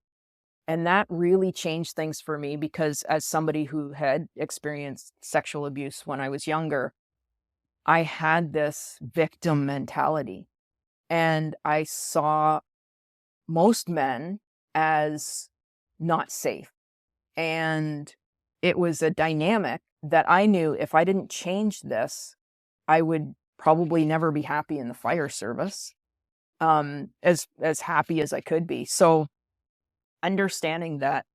S3: And that really changed things for me because as somebody who had experienced sexual abuse when I was younger, I had this victim mentality. And I saw most men as not safe. And it was a dynamic that I knew if I didn't change this, I would probably never be happy in the fire service, as happy as I could be. So understanding that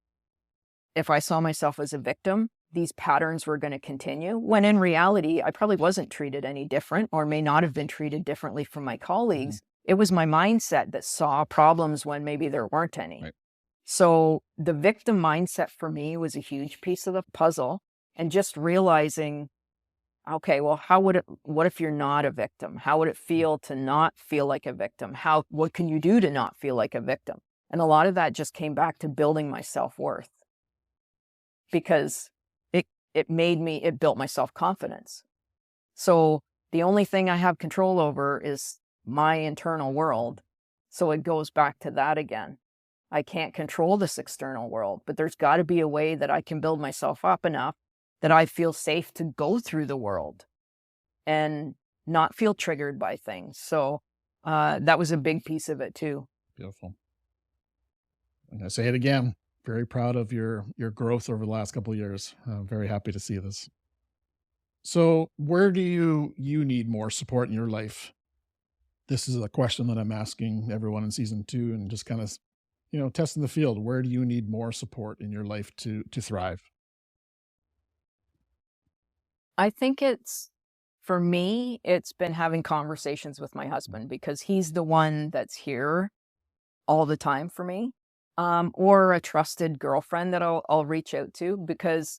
S3: if I saw myself as a victim, these patterns were going to continue, when in reality, I probably wasn't treated any different or may not have been treated differently from my colleagues. It was my mindset that saw problems when maybe there weren't any.
S2: Right.
S3: So the victim mindset for me was a huge piece of the puzzle, and just realizing, okay, well, what if you're not a victim? How would it feel to not feel like a victim? What can you do to not feel like a victim? And a lot of that just came back to building my self-worth, because it built my self-confidence. So the only thing I have control over is my internal world. So it goes back to that again. I can't control this external world, but there's got to be a way that I can build myself up enough that I feel safe to go through the world and not feel triggered by things. So that was a big piece of it too.
S2: Beautiful. I'm going to say it again. Very proud of your growth over the last couple of years. Very happy to see this. So where do you need more support in your life? This is a question that I'm asking everyone in season 2, and just kind of, testing the field. Where do you need more support in your life to thrive?
S3: I think for me, it's been having conversations with my husband, because he's the one that's here all the time for me. Or a trusted girlfriend that I'll reach out to, because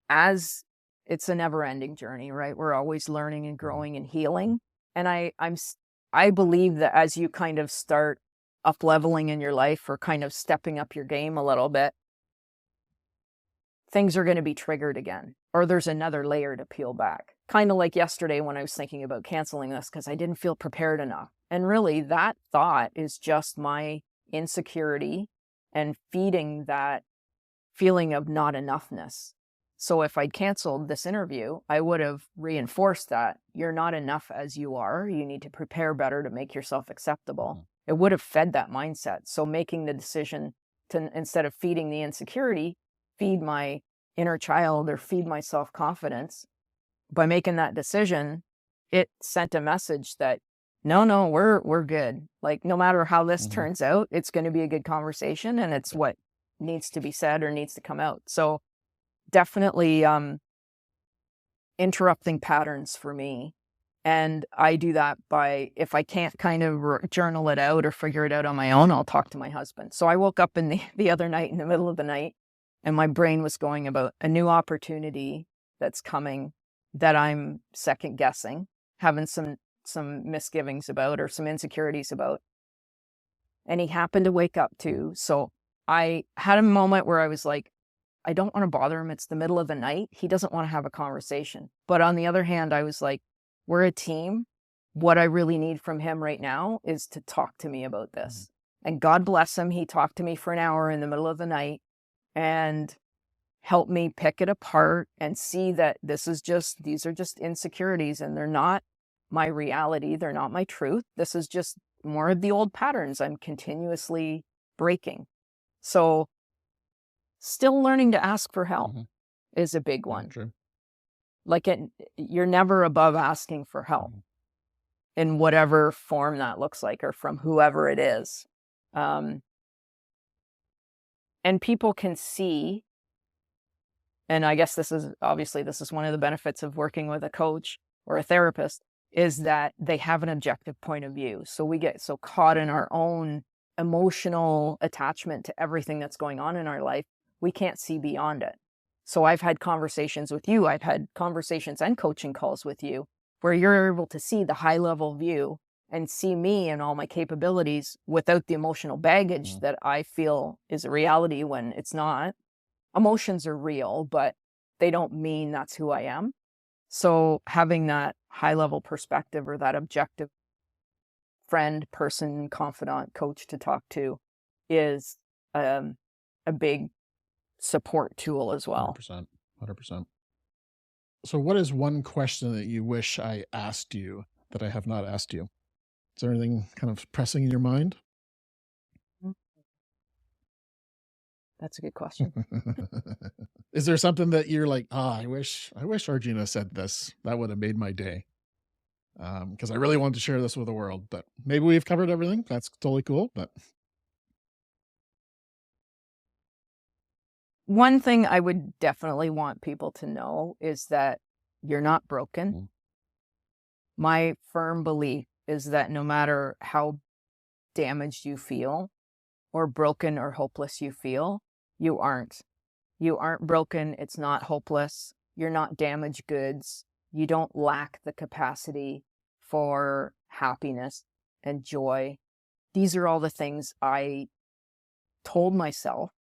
S3: as it's a never ending journey, right? We're always learning and growing and healing. And I believe that as you kind of start up leveling in your life or kind of stepping up your game a little bit, things are going to be triggered again, or there's another layer to peel back. Kind of like yesterday when I was thinking about canceling this because I didn't feel prepared enough. And really that thought is just my insecurity and feeding that feeling of not enoughness. So if I'd canceled this interview, I would have reinforced that you're not enough as you are. You need to prepare better to make yourself acceptable. It would have fed that mindset. So making the decision to, instead of feeding the insecurity, feed my inner child or feed my self-confidence, by making that decision, it sent a message that no, we're good. Like, no matter how this turns out, it's going to be a good conversation, and it's what needs to be said or needs to come out. So definitely interrupting patterns for me. And I do that by, if I can't kind of journal it out or figure it out on my own, I'll talk to my husband. So I woke up in the other night, in the middle of the night, and my brain was going about a new opportunity that's coming that I'm second guessing, having some misgivings about or some insecurities about. And he happened to wake up too. So I had a moment where I was like, I don't want to bother him. It's the middle of the night. He doesn't want to have a conversation. But on the other hand, I was like, we're a team. what I really need from him right now is to talk to me about this. And God bless him. He talked to me for an hour in the middle of the night and helped me pick it apart and see that these are just insecurities, and they're not my reality. They're not my truth. This is just more of the old patterns I'm continuously breaking. So still learning to ask for help is a big one.
S2: True.
S3: Like you're never above asking for help in whatever form that looks like, or from whoever it is. And people can see, and I guess this is one of the benefits of working with a coach or a therapist, is that they have an objective point of view. So we get so caught in our own emotional attachment to everything that's going on in our life, we can't see beyond it. So I've had conversations with you, I've had conversations and coaching calls with you, where you're able to see the high level view and see me and all my capabilities without the emotional baggage that I feel is a reality when it's not. Emotions are real, but they don't mean that's who I am. So having that high level perspective, or that objective friend, person, confidant, coach to talk to, is a big support tool as well.
S2: 100%. So what is one question that you wish I asked you that I have not asked you? Is there anything kind of pressing in your mind?
S3: That's a good question.
S2: Is there something that you're like, I wish Arjuna said this. That would have made my day. Because I really wanted to share this with the world, but maybe we've covered everything. That's totally cool. But
S3: one thing I would definitely want people to know is that you're not broken. My firm belief is that no matter how damaged you feel, or broken or hopeless you feel, you aren't. You aren't broken. It's not hopeless. You're not damaged goods. You don't lack the capacity for happiness and joy. These are all the things I told myself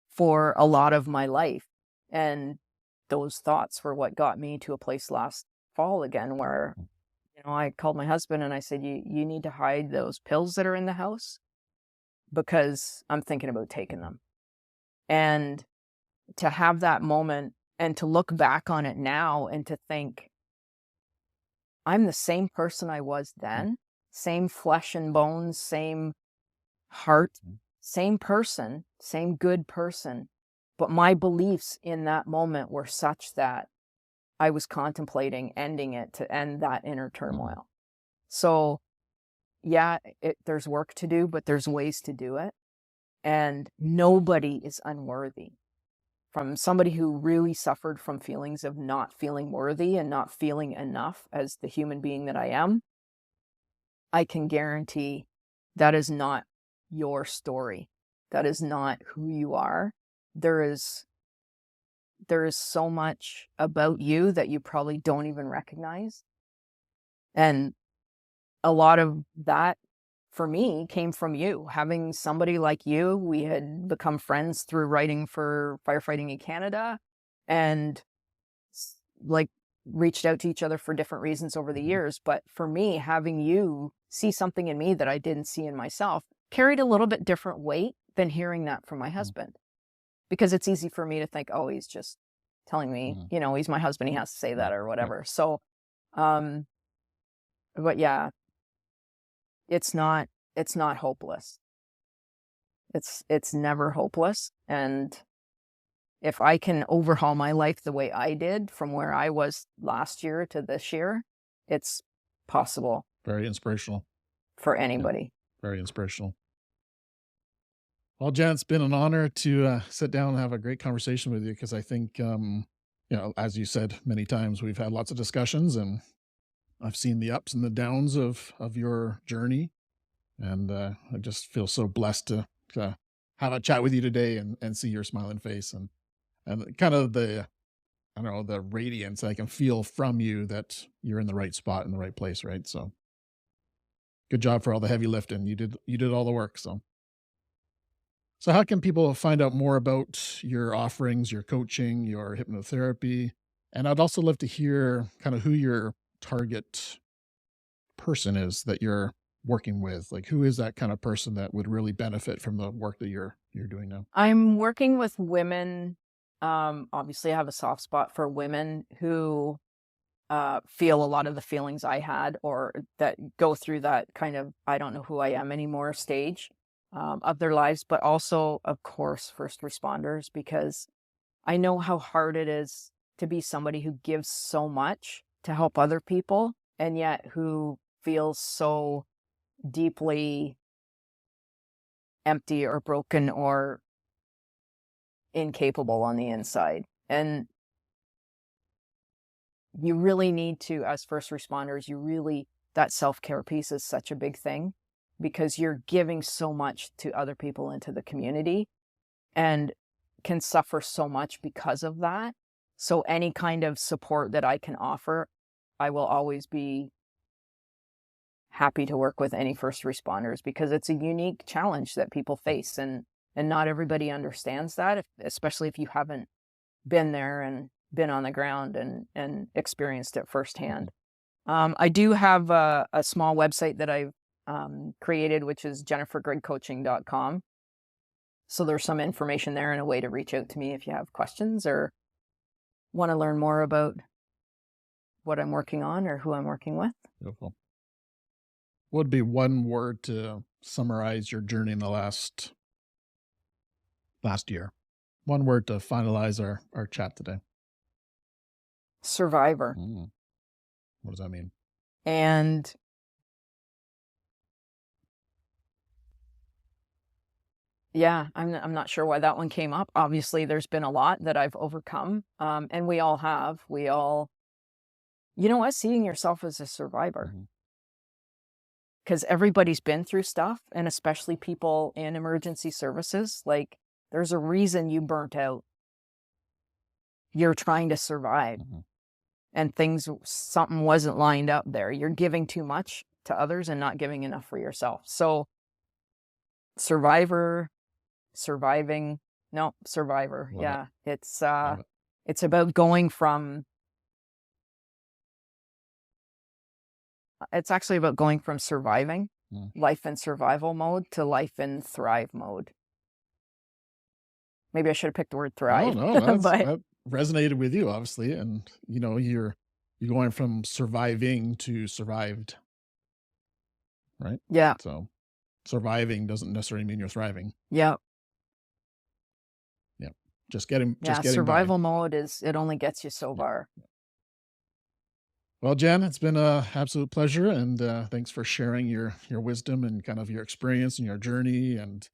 S3: for a lot of my life. And those thoughts were what got me to a place last fall again, where, I called my husband and I said, you need to hide those pills that are in the house, because I'm thinking about taking them. And to have that moment and to look back on it now and to think, I'm the same person I was then, same flesh and bones, same heart, same person, same good person. But my beliefs in that moment were such that I was contemplating ending it to end that inner turmoil. So yeah, there's work to do, but there's ways to do it. And nobody is unworthy. From somebody who really suffered from feelings of not feeling worthy and not feeling enough as the human being that I am, I can guarantee that is not your story. That is not who you are. There is so much about you that you probably don't even recognize. And a lot of that for me came from you. Having somebody like you, we had become friends through writing for Firefighting in Canada, and reached out to each other for different reasons over the years. But for me, having you see something in me that I didn't see in myself carried a little bit different weight than hearing that from my husband. Because it's easy for me to think, oh, he's just telling me, he's my husband, he has to say that or whatever. So, but yeah, it's not hopeless. It's never hopeless. And if I can overhaul my life the way I did from where I was last year to this year, it's possible.
S2: Very inspirational.
S3: For anybody.
S2: Yeah, very inspirational. Well, Jen, it's been an honor to sit down and have a great conversation with you, because I think, as you said many times, we've had lots of discussions, and I've seen the ups and the downs of your journey. And I just feel so blessed to have a chat with you today and see your smiling face and kind of the radiance I can feel from you, that you're in the right spot in the right place. Right. So good job for all the heavy lifting. You did all the work. So how can people find out more about your offerings, your coaching, your hypnotherapy? And I'd also love to hear kind of who your target person is that you're working with? Like, who is that kind of person that would really benefit from the work that you're doing now?
S3: I'm working with women. Obviously, I have a soft spot for women who feel a lot of the feelings I had, or that go through that kind of, I don't know who I am anymore stage of their lives, but also, of course, first responders, because I know how hard it is to be somebody who gives so much to help other people, and yet who feels so deeply empty or broken or incapable on the inside. And you really need to, as first responders, that self-care piece is such a big thing, because you're giving so much to other people into the community and can suffer so much because of that. So any kind of support that I can offer, I will always be happy to work with any first responders, because it's a unique challenge that people face, and not everybody understands that, especially if you haven't been there and been on the ground and experienced it firsthand. I do have a small website that I've created, which is jennifergriggcoaching.com. So there's some information there and a way to reach out to me if you have questions or want to learn more about what I'm working on or who I'm working with.
S2: Beautiful. What would be one word to summarize your journey in the last year? One word to finalize our chat today.
S3: Survivor.
S2: What does that mean?
S3: And yeah, I'm not sure why that one came up. Obviously, there's been a lot that I've overcome, and we all have. You know what? Seeing yourself as a survivor. Because everybody's been through stuff, and especially people in emergency services. Like, there's a reason you burnt out. You're trying to survive. And something wasn't lined up there. You're giving too much to others and not giving enough for yourself. So survivor. Yeah. It's about going from, it's actually about going from surviving, life in survival mode, to life in thrive mode. Maybe I should have picked the word thrive.
S2: No, that resonated with you, obviously. And, you're going from surviving to survived, right?
S3: Yeah.
S2: So surviving doesn't necessarily mean you're thriving.
S3: Yeah.
S2: Yeah. Just getting
S3: survival
S2: by.
S3: mode it only gets you so far.
S2: Well, Jen, it's been an absolute pleasure. And thanks for sharing your wisdom and kind of your experience and your journey, and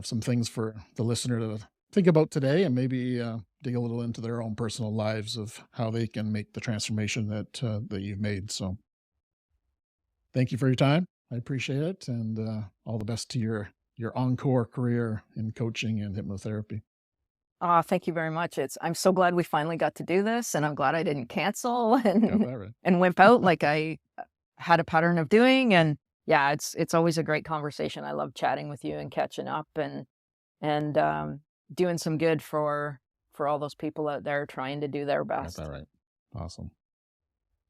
S2: some things for the listener to think about today, and maybe dig a little into their own personal lives of how they can make the transformation that you've made. So thank you for your time. I appreciate it. And all the best to your encore career in coaching and hypnotherapy.
S3: Thank you very much. I'm so glad we finally got to do this, and I'm glad I didn't cancel and wimp out like I had a pattern of doing. And yeah, it's always a great conversation. I love chatting with you and catching up and doing some good for all those people out there trying to do their best.
S2: That's all right. Awesome.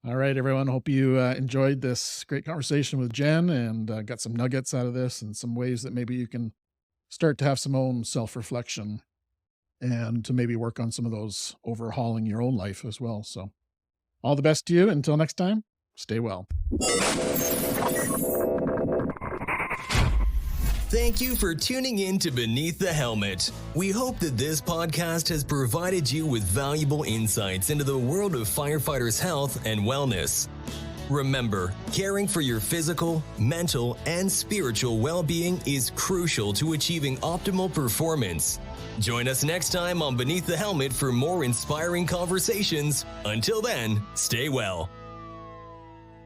S2: All right, everyone. Hope you enjoyed this great conversation with Jen, and got some nuggets out of this, and some ways that maybe you can start to have some own self-reflection, and to maybe work on some of those overhauling your own life as well. So all the best to you. Until next time, stay well.
S1: Thank you for tuning in to Beneath the Helmet. We hope that this podcast has provided you with valuable insights into the world of firefighters' health and wellness. Remember, caring for your physical, mental, and spiritual well-being is crucial to achieving optimal performance. Join us next time on Beneath the Helmet for more inspiring conversations. Until then, stay well.